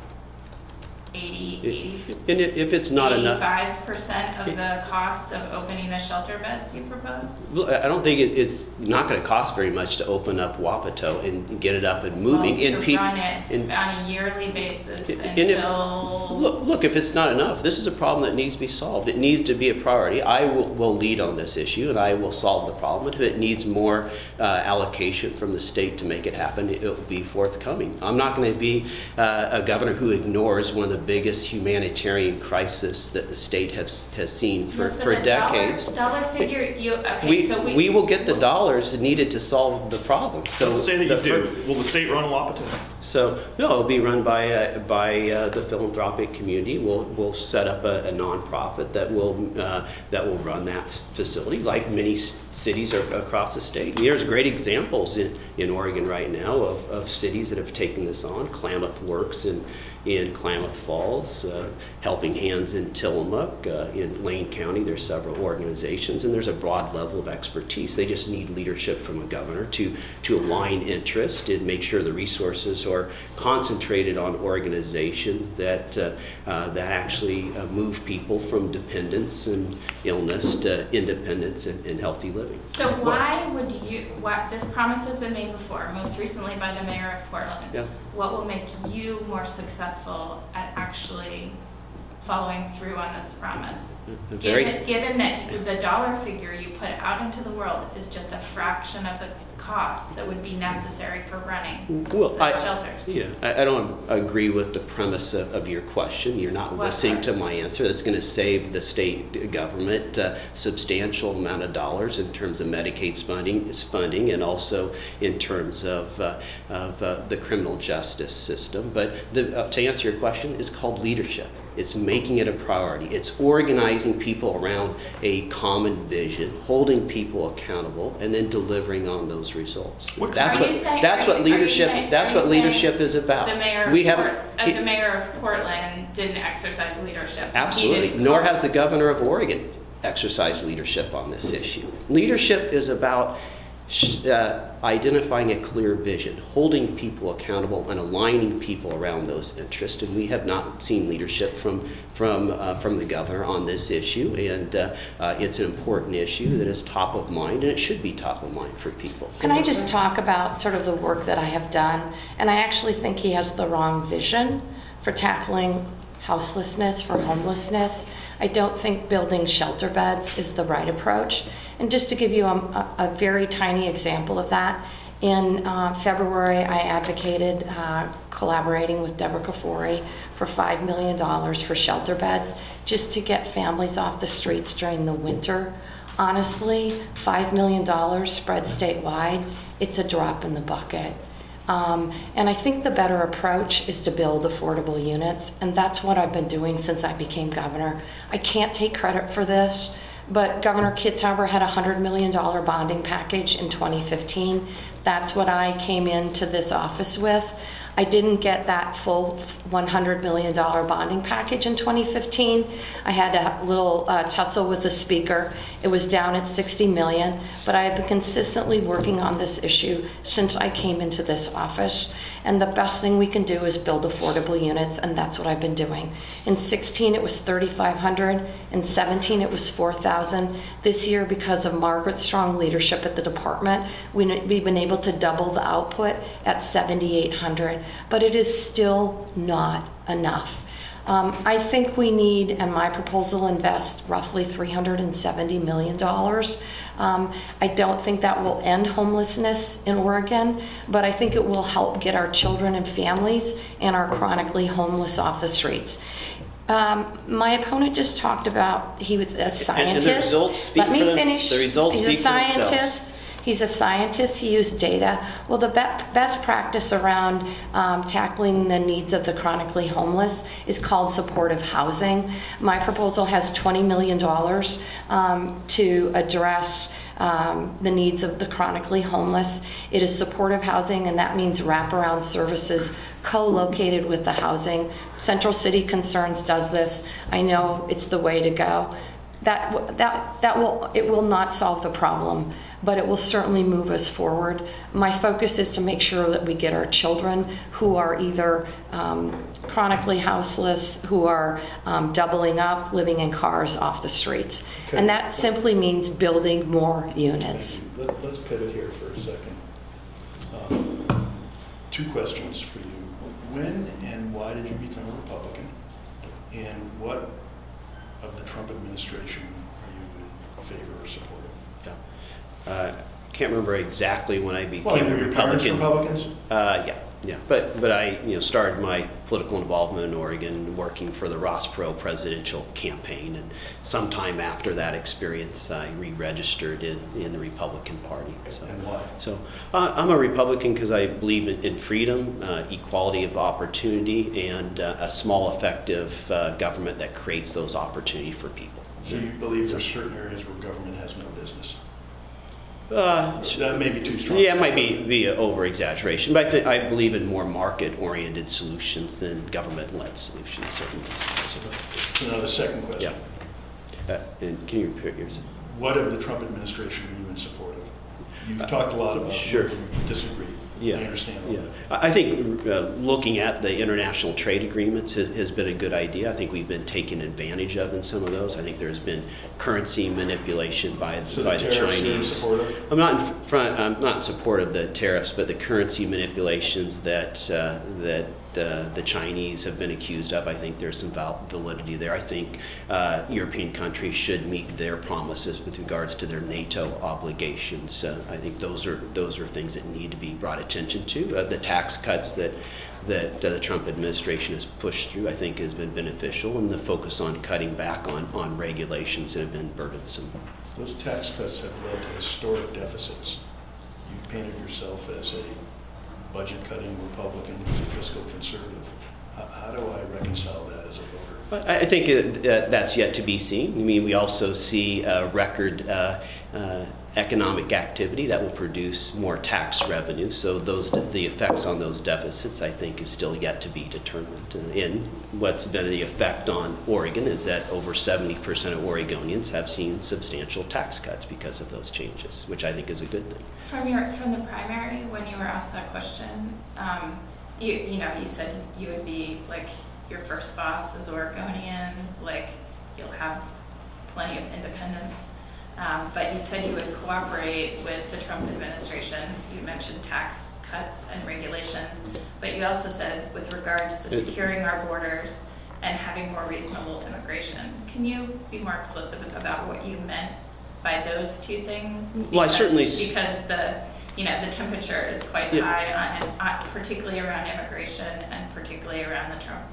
85% of the cost of opening the shelter beds you propose? I don't think it's not going to cost very much to open up Wapato and get it up and moving. Well, to run it on a yearly basis until... Look, if it's not enough, this is a problem that needs to be solved. It needs to be a priority. I will lead on this issue, and I will solve the problem. If it needs more allocation from the state to make it happen, it will be forthcoming. I'm not going to be a governor who ignores one of the biggest humanitarian crisis that the state has seen for decades. Dollar figure, we will get the dollars needed to solve the problem. So say that you do. Will the state run Wapato? So no, it'll be run by the philanthropic community. We'll set up a nonprofit that will run that facility, like many cities across the state. There's great examples in Oregon right now of cities that have taken this on. Klamath Works in Klamath Falls, Helping Hands in Tillamook, in Lane County. There's several organizations, and there's a broad level of expertise. They just need leadership from a governor to align interest and make sure the resources are concentrated on organizations that actually move people from dependence and illness to independence and healthy living. So why would this promise has been made before, most recently by the mayor of Portland. Yeah. What will make you more successful at actually following through on this promise? Given that the dollar figure you put out into the world is just a fraction of the cost that would be necessary for running shelters. Yeah, I don't agree with the premise of your question. You're not listening to my answer. That's going to save the state government a substantial amount of dollars in terms of Medicaid funding and also in terms of the criminal justice system. But to answer your question, it's called leadership. It's making it a priority. It's organizing people around a common vision, holding people accountable, and then delivering on those results. That's what leadership is about. The mayor of Portland didn't exercise leadership. Absolutely. Nor has the governor of Oregon exercised leadership on this issue. Leadership is about identifying a clear vision, holding people accountable, and aligning people around those interests. And we have not seen leadership from the governor on this issue. And it's an important issue that is top of mind, and it should be top of mind for people. Can I just talk about sort of the work that I have done? And I actually think he has the wrong vision for tackling houselessness, for homelessness. I don't think building shelter beds is the right approach. And just to give you a very tiny example of that, in February I advocated collaborating with Deborah Kafori for $5 million for shelter beds just to get families off the streets during the winter. Honestly, $5 million spread statewide, it's a drop in the bucket. And I think the better approach is to build affordable units, and that's what I've been doing since I became governor. I can't take credit for this, but Governor Kitzhaber had a $100 million bonding package in 2015. That's what I came into this office with. I didn't get that full $100 million bonding package in 2015. I had a little tussle with the speaker. It was down at $60 million, but I have been consistently working on this issue since I came into this office. And the best thing we can do is build affordable units, and that's what I've been doing. In 16, it was 3,500. In 17, it was 4,000. This year, because of Margaret's strong leadership at the department, we've been able to double the output at 7,800. But it is still not enough. I think we need, and my proposal invests roughly $370 million. I don't think that will end homelessness in Oregon, but I think it will help get our children and families and our chronically homeless off the streets. My opponent just talked about he was a scientist. And the results speak Let me for them. finish. The results He's speak a for themselves. scientist. He's a scientist. He used data. Well, the best practice around tackling the needs of the chronically homeless is called supportive housing. My proposal has $20 million to address the needs of the chronically homeless. It is supportive housing, and that means wraparound services co-located with the housing. Central City Concerns does this. I know it's the way to go. It will not solve the problem, but it will certainly move us forward. My focus is to make sure that we get our children who are either chronically houseless, who are doubling up, living in cars, off the streets. Okay. And that simply means building more units. Thank you. Let's pivot here for a second. Two questions for you. When and why did you become a Republican? And what of the Trump administration are you in favor or supportive? Can't remember exactly when I became a Well, your parents Republican. Republicans? Yeah. But I started my political involvement in Oregon working for the Ross Perot presidential campaign, and sometime after that experience, I re-registered in the Republican Party. So, And why? So I'm a Republican because I believe in freedom, equality of opportunity, and a small, effective government that creates those opportunities for people. So you believe there's certain areas where government has no business? That may be too strong. Yeah, it might be an over-exaggeration, but I believe in more market-oriented solutions than government-led solutions, certainly. So now the second question. Yeah. And can you repeat yours? What of the Trump administration are you in support of? You've talked a lot about Sure. where you disagree. Yeah. I understand all Yeah. that. I think looking at the international trade agreements has been a good idea. I think we've been taken advantage of in some of those. I think there's been currency manipulation by So the the tariffs you're in Chinese. support of? I'm not in support of the tariffs, but the currency manipulations that the Chinese have been accused of. I think there's some validity there. I think European countries should meet their promises with regards to their NATO obligations. I think those are things that need to be brought attention to. The tax cuts that the Trump administration has pushed through, I think, has been beneficial, and the focus on cutting back on regulations that have been burdensome. Those tax cuts have led to historic deficits. You've painted yourself as a budget-cutting Republican who's a fiscal conservative. How do I reconcile that as a voter? I think that's yet to be seen. I mean, we also see record economic activity that will produce more tax revenue. So the effects on those deficits, I think, is still yet to be determined. And what's been the effect on Oregon is that over 70% of Oregonians have seen substantial tax cuts because of those changes, which I think is a good thing. From the primary, when you were asked that question, you said you would be like your first boss as Oregonians, like you'll have plenty of independence. But you said you would cooperate with the Trump administration. You mentioned tax cuts and regulations, but you also said with regards to securing our borders and having more reasonable immigration. Can you be more explicit about what you meant by those two things? Well, I certainly because the temperature is quite high on particularly around immigration and particularly around the Trump.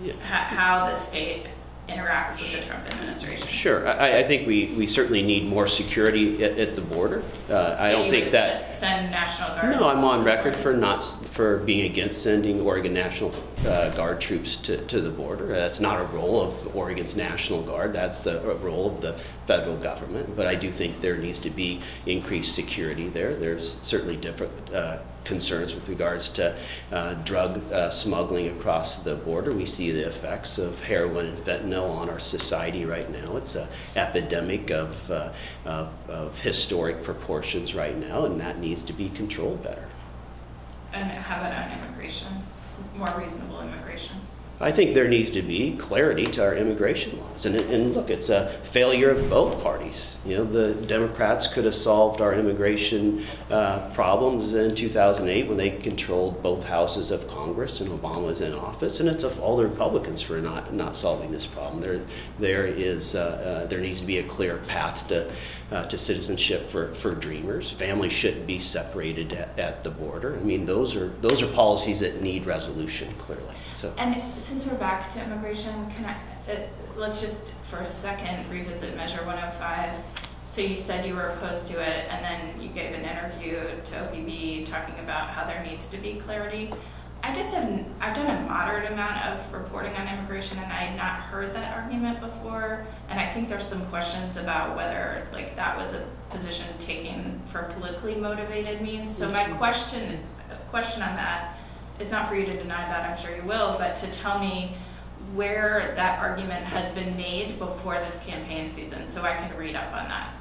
Yeah. How the state interacts with the Trump administration. Sure, I think we certainly need more security at the border. I don't think that send National Guard. No, I'm on record for being against sending Oregon National Guard troops to the border. That's not a role of Oregon's National Guard. That's the role of the federal government. But I do think there needs to be increased security there. There's certainly different concerns with regards to drug smuggling across the border. We see the effects of heroin and fentanyl on our society right now. It's an epidemic of historic proportions right now, and that needs to be controlled better. And how about on immigration? More reasonable immigration? I think there needs to be clarity to our immigration laws. And look, it's a failure of both parties. You know, the Democrats could have solved our immigration problems in 2008 when they controlled both houses of Congress and Obama was in office. And it's of all the Republicans for not solving this problem. There needs to be a clear path to citizenship for Dreamers. Families shouldn't be separated at the border. I mean, those are policies that need resolution clearly. So. And since we're back to immigration, let's just for a second revisit Measure 105. So you said you were opposed to it, and then you gave an interview to OPB talking about how there needs to be clarity. I've done a moderate amount of reporting on immigration, and I had not heard that argument before. And I think there's some questions about whether that was a position taken for politically motivated means. So my question on that is not for you to deny that, I'm sure you will, but to tell me where that argument has been made before this campaign season, so I can read up on that.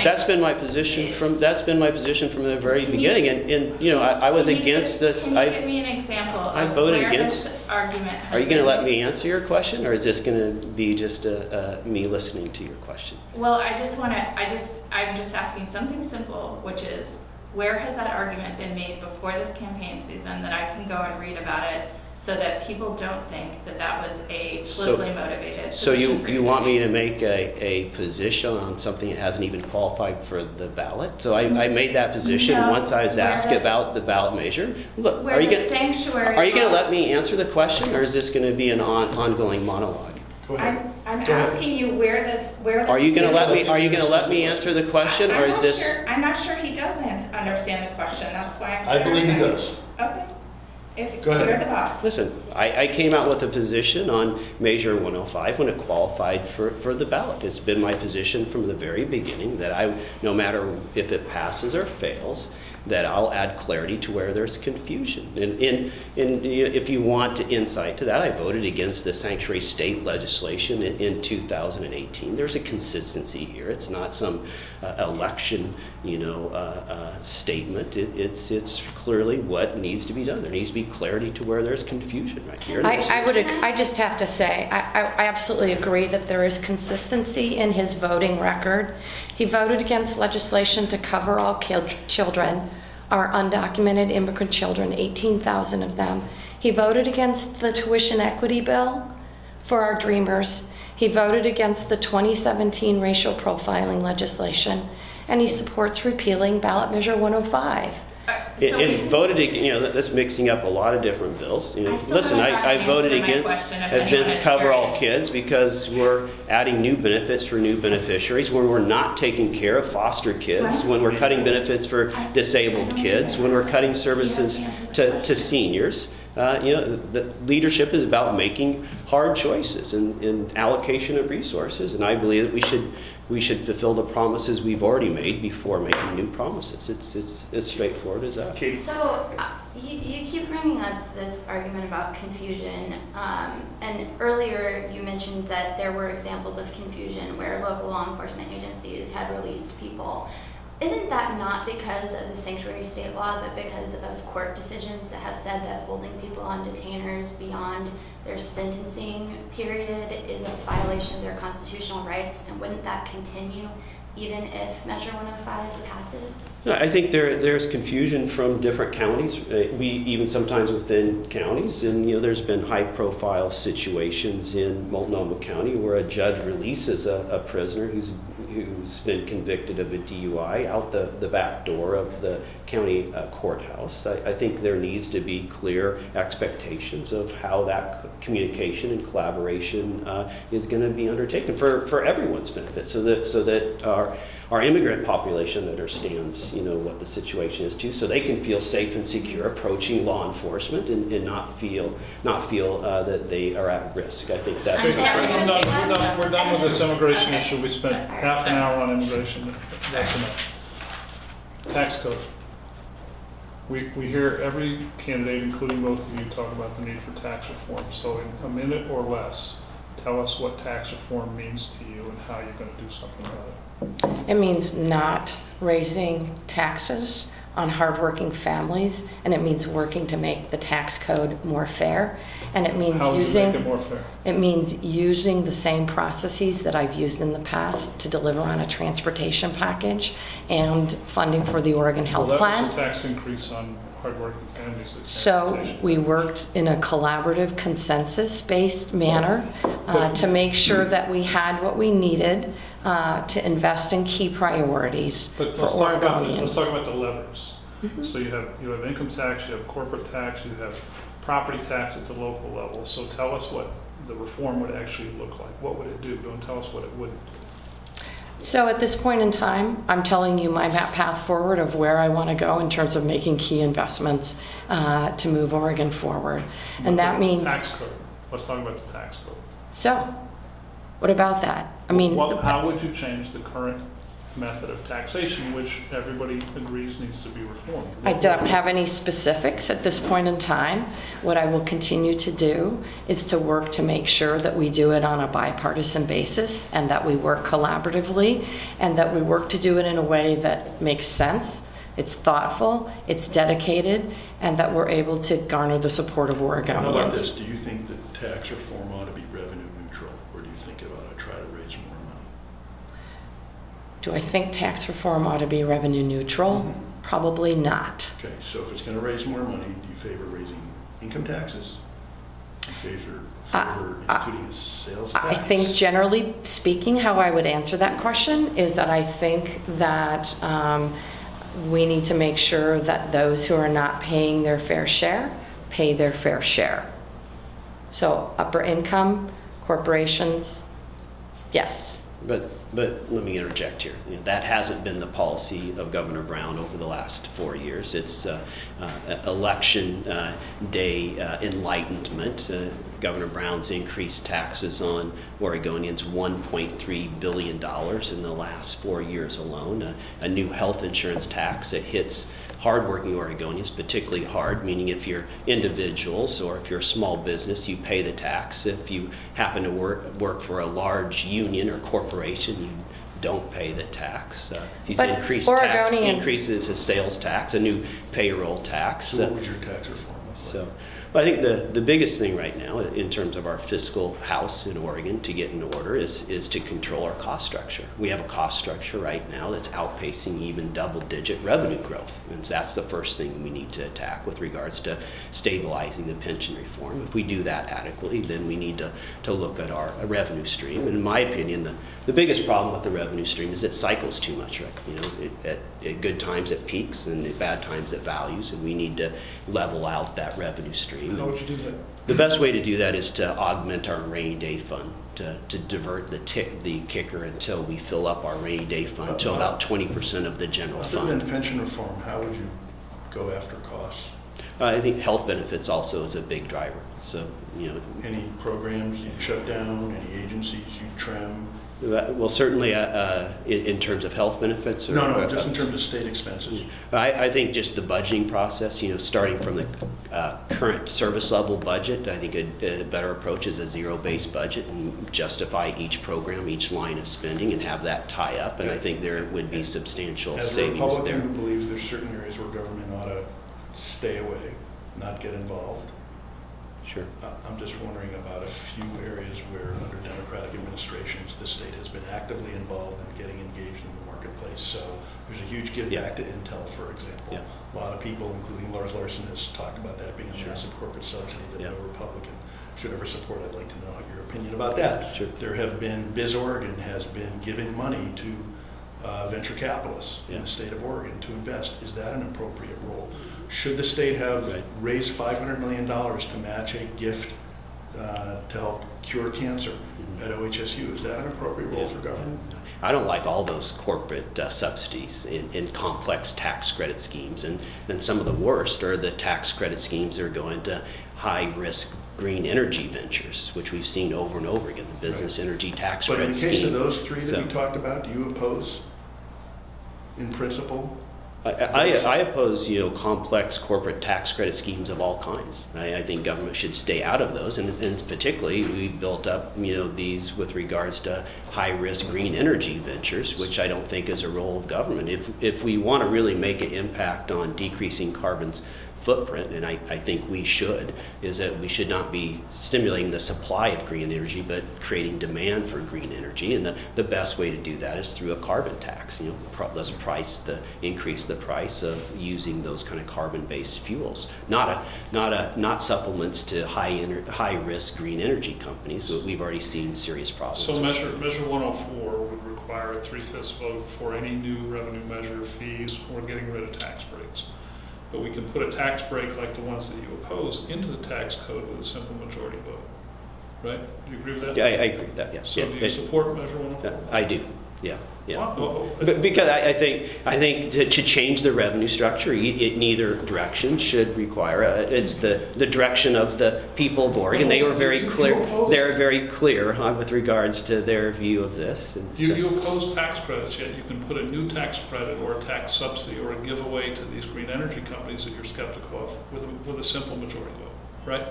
That's been my position from the very beginning, and you know, I was against this. Can you give me an example of where this argument has been? Are you going to let me answer your question, or is this going to be just me listening to your question? Well, I'm just asking something simple, which is, where has that argument been made before this campaign season that I can go and read about it, so that people don't think that was a politically motivated position? So you want me to make a position on something that hasn't even qualified for the ballot? So I made that position once I was asked about the ballot measure. Look, are you going to let me answer the question, or is this going to be an ongoing monologue? Go ahead. I'm asking you where this. Are you going to let me answer the question, or is this? I'm not sure he doesn't understand the question. That's why I believe he does. Okay. Go ahead. You're the boss. Listen, I came out with a position on Measure 105 when it qualified for the ballot. It's been my position from the very beginning that no matter if it passes or fails, that I'll add clarity to where there's confusion. And if you want insight to that, I voted against the sanctuary state legislation in 2018. There's a consistency here. It's not some election, statement. It's clearly what needs to be done. There needs to be clarity to where there's confusion right here. I just have to say, I absolutely agree that there is consistency in his voting record. He voted against legislation to cover all children, our undocumented immigrant children, 18,000 of them. He voted against the tuition equity bill for our Dreamers. He voted against the 2017 racial profiling legislation, and he supports repealing ballot measure 105. It voted, that's mixing up a lot of different bills. Listen, I voted against Advanced Cover All Kids because we're adding new benefits for new beneficiaries, when we're not taking care of foster kids, when we're cutting benefits for disabled kids, when we're cutting services to seniors. The leadership is about making hard choices and allocation of resources, and I believe that we should fulfill the promises we've already made before making new promises. It's as straightforward as that. So you keep bringing up this argument about confusion, and earlier you mentioned that there were examples of confusion where local law enforcement agencies had released people. Isn't that not because of the sanctuary state law, but because of court decisions that have said that holding people on detainers beyond their sentencing period is a violation of their constitutional rights? And wouldn't that continue even if Measure 105 passes? I think there's confusion from different counties, even sometimes within counties, and there's been high-profile situations in Multnomah County where a judge releases a prisoner who's been convicted of a DUI out the back door of the county courthouse. I think there needs to be clear expectations of how that communication and collaboration is going to be undertaken for everyone's benefit, so that our immigrant population understands what the situation is too, so they can feel safe and secure approaching law enforcement and not feel that they are at risk. I think that's we're done with this immigration issue. We spent half an hour on immigration. That's enough. Tax code. We hear every candidate, including both of you, talk about the need for tax reform. So in a minute or less, tell us what tax reform means to you and how you're going to do something about it. It means not raising taxes on hardworking families, and it means working to make the tax code more fair. And it means How would you using make it more fair? It means using the same processes that I've used in the past to deliver on a transportation package and funding for the Oregon Health Well, that Plan. was a tax increase on hardworking families. So we worked in a collaborative, consensus-based manner to make sure that we had what we needed to invest in key priorities for Oregonians. Let's talk about the levers. So you have income tax, you have corporate tax, you have property tax at the local level. So tell us what the reform would actually look like. What would it do? Don't tell us what it wouldn't do. So at this point in time, I'm telling you my path forward of where I want to go in terms of making key investments to move Oregon forward. And that means... Tax code. Let's talk about the tax code. So, what about that? I mean... How would you change the current method of taxation, which everybody agrees needs to be reformed? I don't have any specifics at this point in time. What I will continue to do is to work to make sure that we do it on a bipartisan basis and that we work collaboratively and that we work to do it in a way that makes sense, it's thoughtful, it's dedicated, and that we're able to garner the support of Oregonians. How about this? Do you think that tax reform ought to be revenue neutral, or do you think it ought to try to raise more money? Do I think tax reform ought to be revenue neutral? Probably not. Okay, so if it's going to raise more money, do you favor raising income taxes? Do you favor instituting a sales tax? I think generally speaking, how I would answer that question is that I think that we need to make sure that those who are not paying their fair share pay their fair share. So upper income, corporations, yes. But let me interject here. That hasn't been the policy of Governor Brown over the last 4 years. It's election day enlightenment. Governor Brown's increased taxes on Oregonians $1.3 billion in the last 4 years alone. A new health insurance tax that hits hardworking Oregonians, particularly hard, meaning if you're individuals or if you're a small business, you pay the tax. If you happen to work for a large union or corporation, you don't pay the tax. He's increased tax increases a sales tax, a new payroll tax. So what would your tax reform look like? But I think the biggest thing right now in terms of our fiscal house in Oregon to get in order is to control our cost structure. We have a cost structure right now that's outpacing even double-digit revenue growth. And so that's the first thing we need to attack with regards to stabilizing the pension reform. If we do that adequately, then we need to look at our revenue stream. And in my opinion, the biggest problem with the revenue stream is it cycles too much, right? You know, at good times it peaks and at bad times it values, and we need to level out that revenue stream. How would you do that? The best way to do that is to augment our rainy day fund, to divert the kicker until we fill up our rainy day fund to about 20% of the general fund. Other than pension reform, how would you go after costs? I think health benefits also is a big driver. So, you know, any programs you shut down, any agencies you trim? Well, certainly in terms of health benefits? Or, No, just in terms of state expenses. I think just the budgeting process, you know, starting from the current service level budget, I think a better approach is a zero-based budget and justify each program, each line of spending, and have that tie up. And I think there would be substantial savings there. As a Republican who believes there's certain areas where government ought to stay away, not get involved, sure. I'm just wondering about a few areas where under Democratic administrations the state has been actively involved in getting engaged in the marketplace. So there's a huge give back to Intel, for example. Yeah. A lot of people, including Lars Larson, has talked about that being a massive corporate subsidy that no Republican should ever support. I'd like to know your opinion about that. Sure. There have been, Biz Oregon has been giving money to venture capitalists in the state of Oregon to invest. Is that an appropriate role? Should the state have raised $500 million to match a gift to help cure cancer at OHSU? Is that an appropriate role for government? I don't like all those corporate subsidies in complex tax credit schemes. And then some of the worst are the tax credit schemes that are going to high-risk green energy ventures, which we've seen over and over again, the business energy tax credit scheme. But in the case of those three that we talked about, do you oppose, in principle, I oppose, complex corporate tax credit schemes of all kinds. I think government should stay out of those, and particularly we built up, these with regards to high-risk green energy ventures, which I don't think is a role of government. If we want to really make an impact on decreasing carbon's footprint, and I think we should, is that we should not be stimulating the supply of green energy, but creating demand for green energy. And the best way to do that is through a carbon tax. Let's increase the price of using those kind of carbon-based fuels, not supplements to high-risk green energy companies. So we've already seen serious problems. So measure 104 would require a 3/5 vote for any new revenue measure, fees, or getting rid of tax breaks. But we can put a tax break like the ones that you oppose into the tax code with a simple majority vote, right? Do you agree with that? Yeah, I agree with that, yes. So do you support Measure 104? I do, yeah. Well, Because I think to change the revenue structure, in either direction should require, it's the direction of the people of Oregon. They were very clear. They're very clear with regards to their view of this. And you oppose tax credits, yet you can put a new tax credit or a tax subsidy or a giveaway to these green energy companies that you're skeptical of with a simple majority vote, right?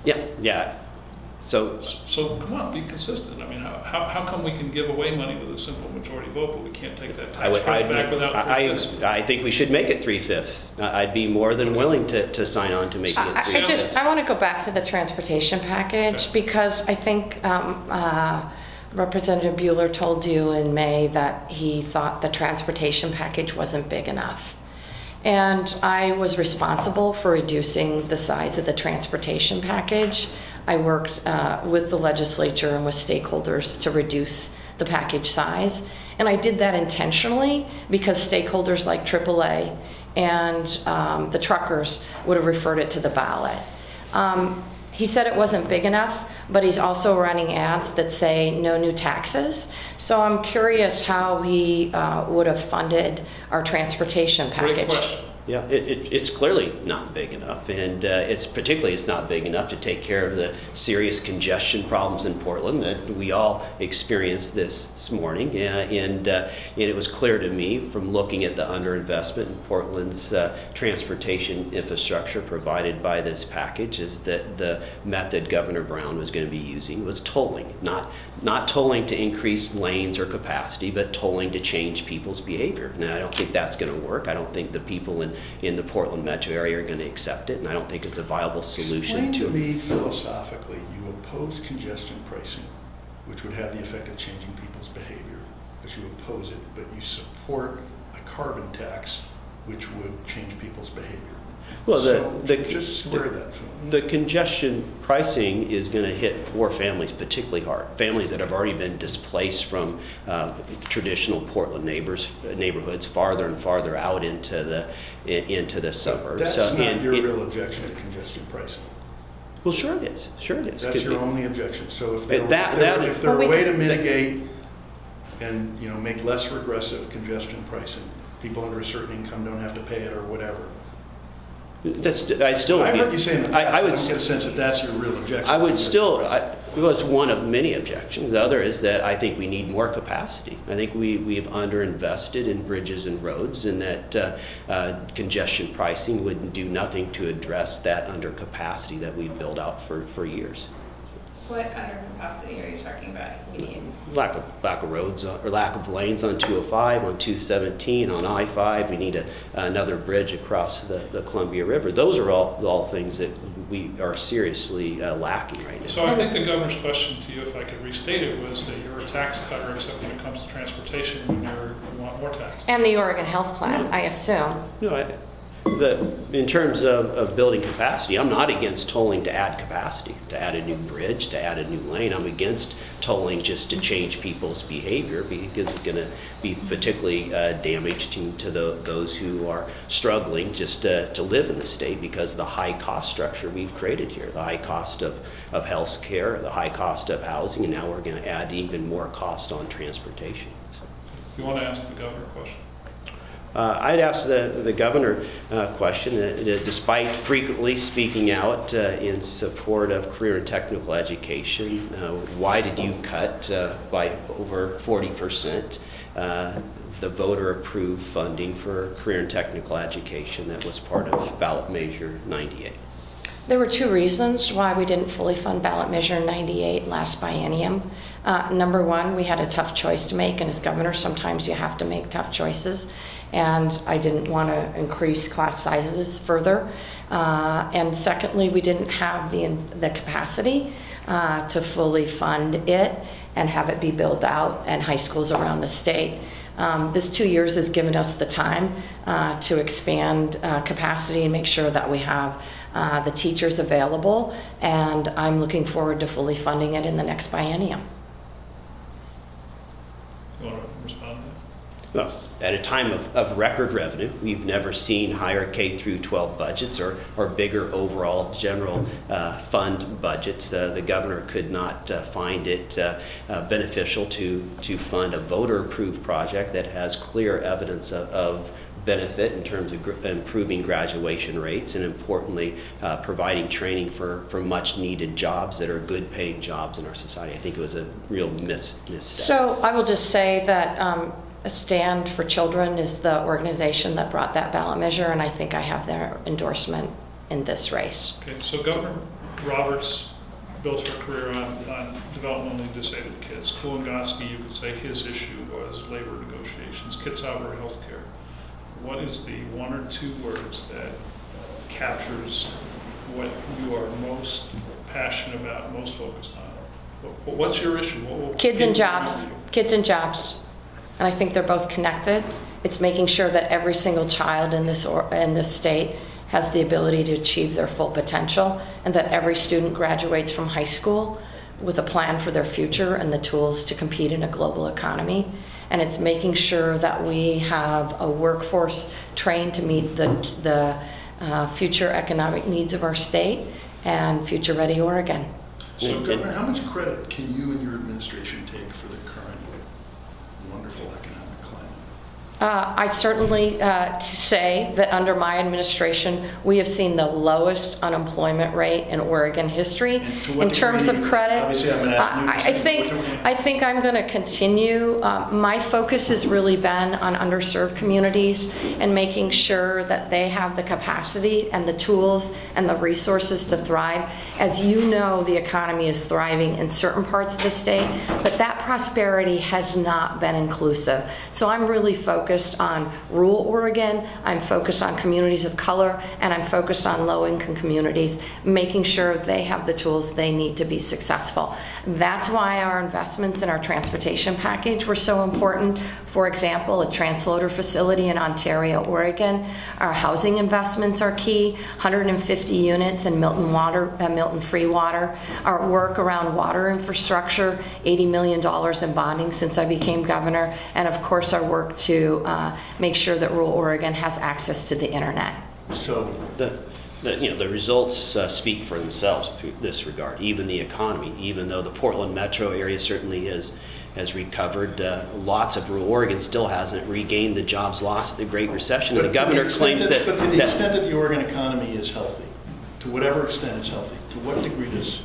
Yeah. So come on, be consistent. I mean, how come we can give away money with a simple majority vote, but we can't take that tax credit back without 3/5? I think we should make it 3/5. I'd be more than willing to sign on to make it 3/5. I want to go back to the transportation package because I think Representative Bueller told you in May that he thought the transportation package wasn't big enough. And I was responsible for reducing the size of the transportation package. I worked with the legislature and with stakeholders to reduce the package size. And I did that intentionally because stakeholders like AAA and the truckers would have referred it to the ballot. He said it wasn't big enough, but he's also running ads that say no new taxes. So I'm curious how he would have funded our transportation package. Great question. Yeah, it's clearly not big enough, and it's not big enough to take care of the serious congestion problems in Portland that we all experienced this morning. And it was clear to me from looking at the underinvestment in Portland's transportation infrastructure provided by this package is that the method Governor Brown was going to be using was tolling, not tolling to increase lanes or capacity, but tolling to change people's behavior. Now, I don't think that's going to work. I don't think the people in the Portland metro area are going to accept it, and I don't think it's a viable solution. Explain to me philosophically, you oppose congestion pricing, which would have the effect of changing people's behavior, but you oppose it, but you support a carbon tax, which would change people's behavior. Well, just square that for me. The congestion pricing is going to hit poor families particularly hard. Families that have already been displaced from traditional Portland neighborhoods farther and farther out into the suburbs. That's not your real objection to congestion pricing. Well, sure it is. That's your only objection. So if there were a way to mitigate and make less regressive congestion pricing, people under a certain income don't have to pay it or whatever. I've heard you say in the past, I don't get a sense that that's your real objection. It's one of many objections. The other is that I think we need more capacity. I think we've underinvested in bridges and roads, and that congestion pricing would do nothing to address that undercapacity that we've built out for years. What undercapacity are you talking about? We need lack of roads or lack of lanes on 205, on 217, on I-5. We need another bridge across the Columbia River. Those are all things that we are seriously lacking right now. So I think the governor's question to you, if I could restate it, was that you're a tax cutter except when it comes to transportation when you want more tax. And the Oregon Health Plan, I assume. No, in terms of building capacity, I'm not against tolling to add capacity, to add a new bridge, to add a new lane. I'm against tolling just to change people's behavior because it's going to be particularly damaging to those who are struggling just to live in the state because of the high cost structure we've created here, the high cost of health care, the high cost of housing, and now we're going to add even more cost on transportation. You want to ask the governor a question? I'd ask the governor question, despite frequently speaking out in support of career and technical education, why did you cut by over 40% the voter-approved funding for career and technical education that was part of ballot measure 98. There were two reasons why we didn't fully fund ballot measure 98 last biennium. Number one, we had a tough choice to make, and as governor, sometimes you have to make tough choices. And I didn't want to increase class sizes further. And secondly, we didn't have the capacity to fully fund it and have it be built out in high schools around the state. This 2 years has given us the time to expand capacity and make sure that we have the teachers available, and I'm looking forward to fully funding it in the next biennium. You want to respond to that? Well, at a time of record revenue, we've never seen higher K through 12 budgets or bigger overall general fund budgets. The governor could not find it beneficial to fund a voter-approved project that has clear evidence of benefit in terms of improving graduation rates and, importantly, providing training for much needed jobs that are good paying jobs in our society. I think it was a real misstep. So I will just say that Stand for Children is the organization that brought that ballot measure, and I think I have their endorsement in this race. Okay, so Governor Roberts built her career on developmentally disabled kids. Kulongoski, you could say his issue was labor negotiations. Kitzhaber, healthcare. What is the one or two words that captures what you are most passionate about, most focused on? What's your issue? Kids and jobs. Kids and jobs. And I think they're both connected. It's making sure that every single child in this state has the ability to achieve their full potential, and that every student graduates from high school with a plan for their future and the tools to compete in a global economy. And it's making sure that we have a workforce trained to meet the future economic needs of our state and future-ready Oregon. So, Governor, how much credit can you and your administration take for the current wonderful economic climate? I certainly say that under my administration, we have seen the lowest unemployment rate in Oregon history. In terms of credit, obviously I'm going to ask you I think I'm going to continue. My focus has really been on underserved communities and making sure that they have the capacity and the tools and the resources to thrive. As you know, the economy is thriving in certain parts of the state, but that prosperity has not been inclusive. So I'm really focused on rural Oregon, I'm focused on communities of color, and I'm focused on low-income communities, making sure they have the tools they need to be successful. That's why our investments in our transportation package were so important. For example, a transloader facility in Ontario, Oregon. Our housing investments are key, 150 units in Milton Free Water. Our work around water infrastructure, $80 million in bonding since I became governor, and of course our work to make sure that rural Oregon has access to the internet. So the results speak for themselves in this regard. Even the economy, even though the Portland metro area certainly has recovered, lots of rural Oregon still hasn't regained the jobs lost at the Great Recession. And the governor claims that... But to the extent that the Oregon economy is healthy, to whatever extent it's healthy, to what degree does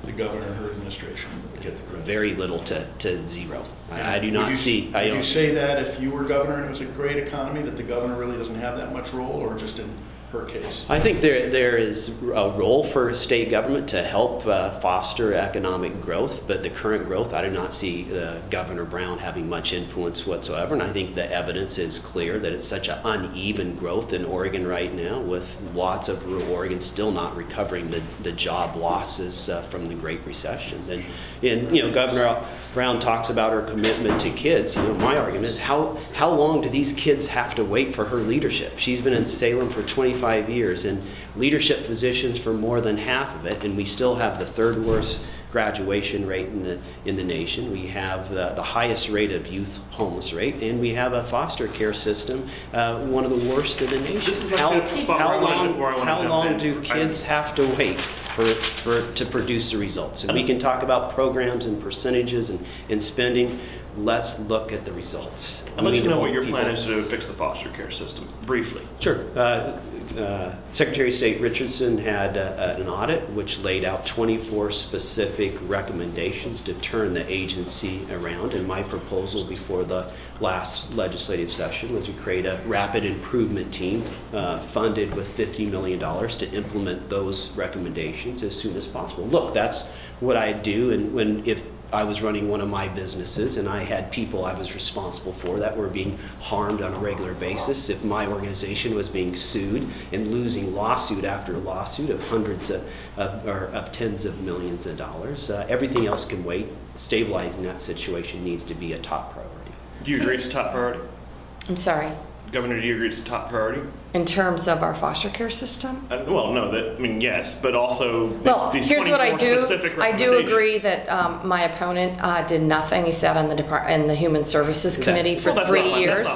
the governor and her administration get the credit? Very little to zero. I do not see... Would you say that if you were governor and it was a great economy, that the governor really doesn't have that much role, or just in her case? I think there is a role for state government to help foster economic growth, but the current growth, I do not see Governor Brown having much influence whatsoever, and I think the evidence is clear that it's such an uneven growth in Oregon right now, with lots of rural Oregon still not recovering the job losses from the Great Recession. And Governor Brown talks about her commitment to kids. My argument is how long do these kids have to wait for her leadership? She's been in Salem for 25 years in leadership positions for more than half of it, and we still have the third worst graduation rate in the nation. We have the highest rate of youth homeless rate, and we have a foster care system, one of the worst in the nation. How long do kids have to wait to produce the results? And we can talk about programs and percentages and spending. Let's look at the results. I'd like to know what your plan is to fix the foster care system, briefly. Sure. Secretary of State Richardson had an audit which laid out 24 specific specific recommendations to turn the agency around. And my proposal before the last legislative session was to create a rapid improvement team funded with $50 million to implement those recommendations as soon as possible. Look, that's what I do, and if I was running one of my businesses and I had people I was responsible for that were being harmed on a regular basis, if my organization was being sued and losing lawsuit after lawsuit of hundreds of tens of millions of dollars, everything else can wait. Stabilizing that situation needs to be a top priority. Do you agree it's a top priority? I'm sorry. Governor, do you agree it's a top priority? In terms of our foster care system? Well, no, yes, but also these here's what I do. specific I do agree that my opponent did nothing. He sat on the Human Services Committee for 3 years.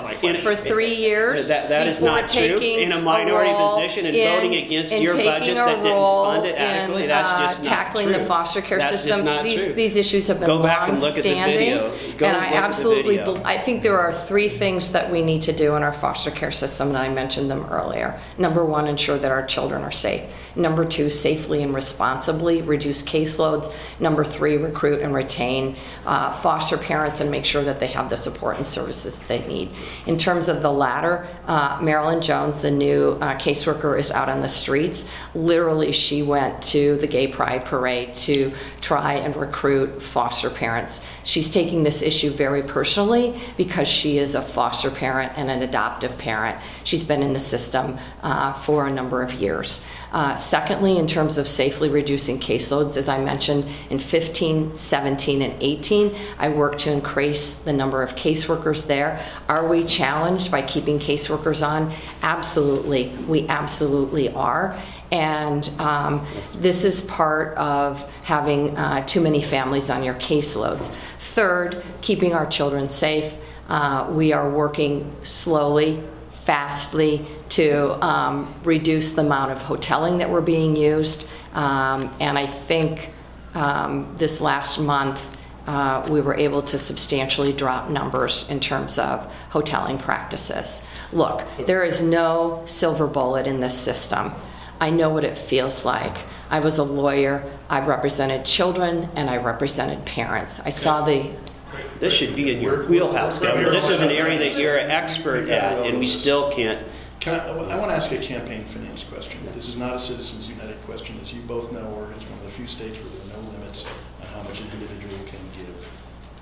For 3 years, that is not true. In a minority position and voting against your budgets that didn't fund it adequately, that's just not tackling true. The foster care that's system. Just not true. These issues have been Go back and look at the long-standing, video. and I absolutely, I think there are 3 things that we need to do in our foster care system, and I mentioned them earlier. Number 1, ensure that our children are safe. Number 2, safely and responsibly reduce caseloads. Number 3, recruit and retain foster parents and make sure that they have the support and services they need. In terms of the latter, Marilyn Jones, the new caseworker, is out on the streets. Literally, she went to the Gay Pride Parade to try and recruit foster parents. She's taking this issue very personally because she is a foster parent and an adoptive parent. She's been in the system for a number of years. Secondly, in terms of safely reducing caseloads, as I mentioned, in 15, 17, and 18, I worked to increase the number of caseworkers there. Are we challenged by keeping caseworkers on? Absolutely. We absolutely are. And this is part of having too many families on your caseloads. Third, keeping our children safe. We are working slowly, fastly to reduce the amount of hoteling that we're being used. And I think this last month we were able to substantially drop numbers in terms of hoteling practices. Look, there is no silver bullet in this system. I know what it feels like. I was a lawyer. I represented children and I represented parents. I saw the... This should be in your wheelhouse, Governor. This is an area that you're an expert at, and we still can't... I want to ask you a campaign finance question. This is not a Citizens United question. As you both know, Oregon is one of the few states where there are no limits on how much an individual can give.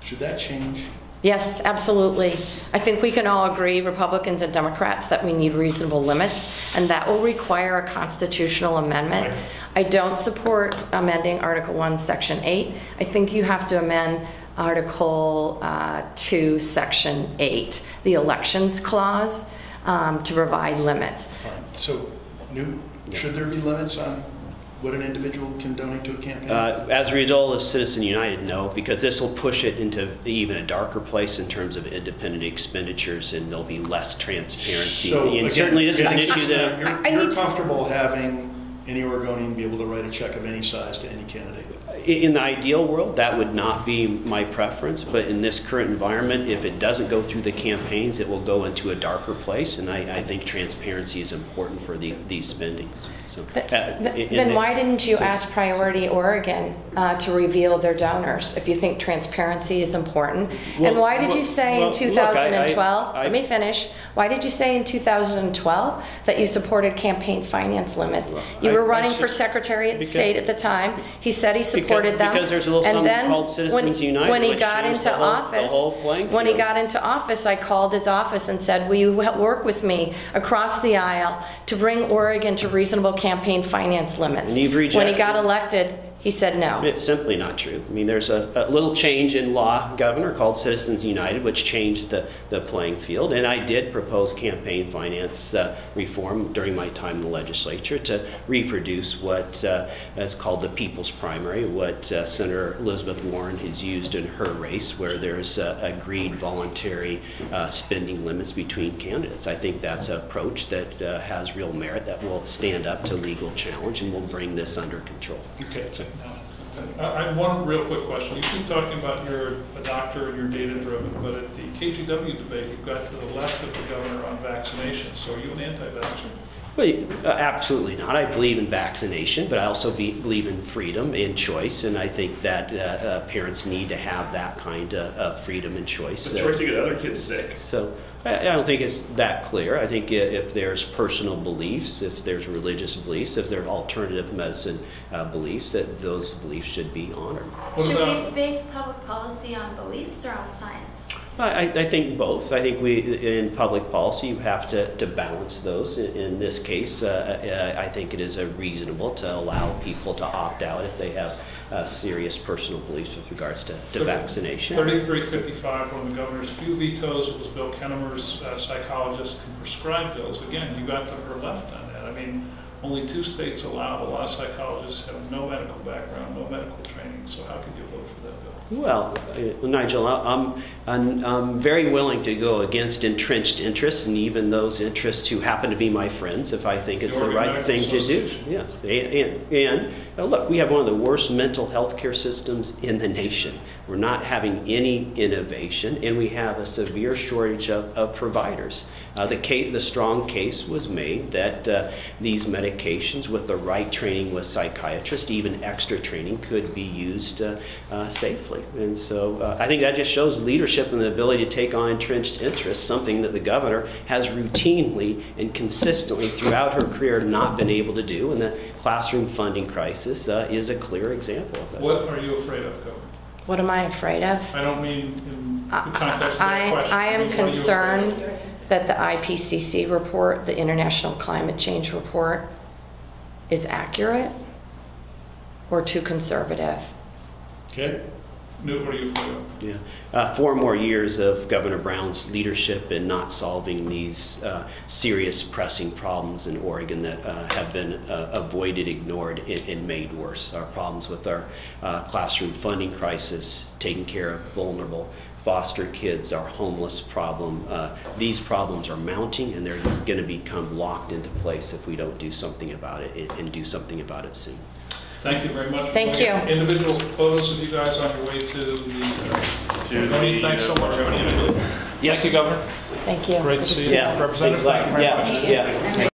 Should that change? Yes, absolutely. I think we can all agree, Republicans and Democrats, that we need reasonable limits, and that will require a constitutional amendment. Right. I don't support amending Article 1, Section 8. I think you have to amend Article 2, Section 8, the elections clause, to provide limits. Fine. So, should there be limits on what an individual can donate to a campaign? As a result of Citizen United, no, because this will push it into even a darker place in terms of independent expenditures, and there'll be less transparency. So, and again, certainly this is an issue that... You're comfortable having any Oregonian be able to write a check of any size to any candidate? In the ideal world, that would not be my preference, but in this current environment, if it doesn't go through the campaigns, it will go into a darker place, and I think transparency is important for these spendings. So, then why didn't you ask Priority Oregon to reveal their donors if you think transparency is important? And why did you say in 2012, let me finish, why did you say in 2012 that you supported campaign finance limits? You were running for Secretary of State at the time. He said he supported them. Because there's a little something called Citizens United, when he which got changed into the whole playing field. When he got into office, I called his office and said, will you work with me across the aisle to bring Oregon to reasonable campaign finance limits? And you've rejected when he got elected, he said no. It's simply not true. I mean, there's a little change in law, Governor, called Citizens United, which changed the playing field. And I did propose campaign finance reform during my time in the legislature to reproduce what is called the people's primary, what Senator Elizabeth Warren has used in her race, where there's agreed voluntary spending limits between candidates. I think that's an approach that has real merit, that will stand up to legal challenge and will bring this under control. Okay. So, I have one real quick question. You keep talking about you're a doctor and you're data-driven, but at the KGW debate, you got to the left of the governor on vaccination. So are you an anti-vaxxer? Well, absolutely not. I believe in vaccination, but I also believe in freedom and choice, and I think that parents need to have that kind of freedom and choice. The choice to get other kids sick. So I don't think it's that clear. I think if there's personal beliefs, if there's religious beliefs, if there are alternative medicine beliefs, that those beliefs should be honored. Should we base public policy on beliefs or on science? I think both. I think in public policy, you have to balance those. In this case, I think it is reasonable to allow people to opt out if they have serious personal beliefs with regards to vaccination. 3355, one of the governor's few vetoes, was Bill Kennemer's psychologist can prescribe bills. Again, you got to her left on that. I mean, only 2 states allow. A lot of psychologists have no medical background, no medical training, so how could you vote for that bill? Well, Nigel, I'm very willing to go against entrenched interests, and even those interests who happen to be my friends, if I think it's the right thing to do. Yes, and look, we have one of the worst mental health care systems in the nation. We're not having any innovation, and we have a severe shortage of providers. The strong case was made that these medications, with the right training with psychiatrists, even extra training, could be used safely. And so I think that just shows leadership and the ability to take on entrenched interests, something that the governor has routinely and consistently throughout her career not been able to do. And the classroom funding crisis is a clear example of that. What are you afraid of, Governor? What am I afraid of? I don't mean in the context of that question. I am concerned that the IPCC report, the International Climate Change Report, is accurate or too conservative. Okay. Newt, what are you afraid of? Yeah, 4 more years of Governor Brown's leadership in not solving these serious pressing problems in Oregon that have been avoided, ignored, and made worse. Our problems with our classroom funding crisis, taking care of vulnerable foster kids, our homeless problem. These problems are mounting, and they're going to become locked into place if we don't do something about it, and do something about it soon. Thank you very much. Thank you. Individual photos of you guys on your way to the thanks so much. Yes. Thank you, Governor. Thank you. Great to see you. Yeah. Representative, thank you very much. Yeah.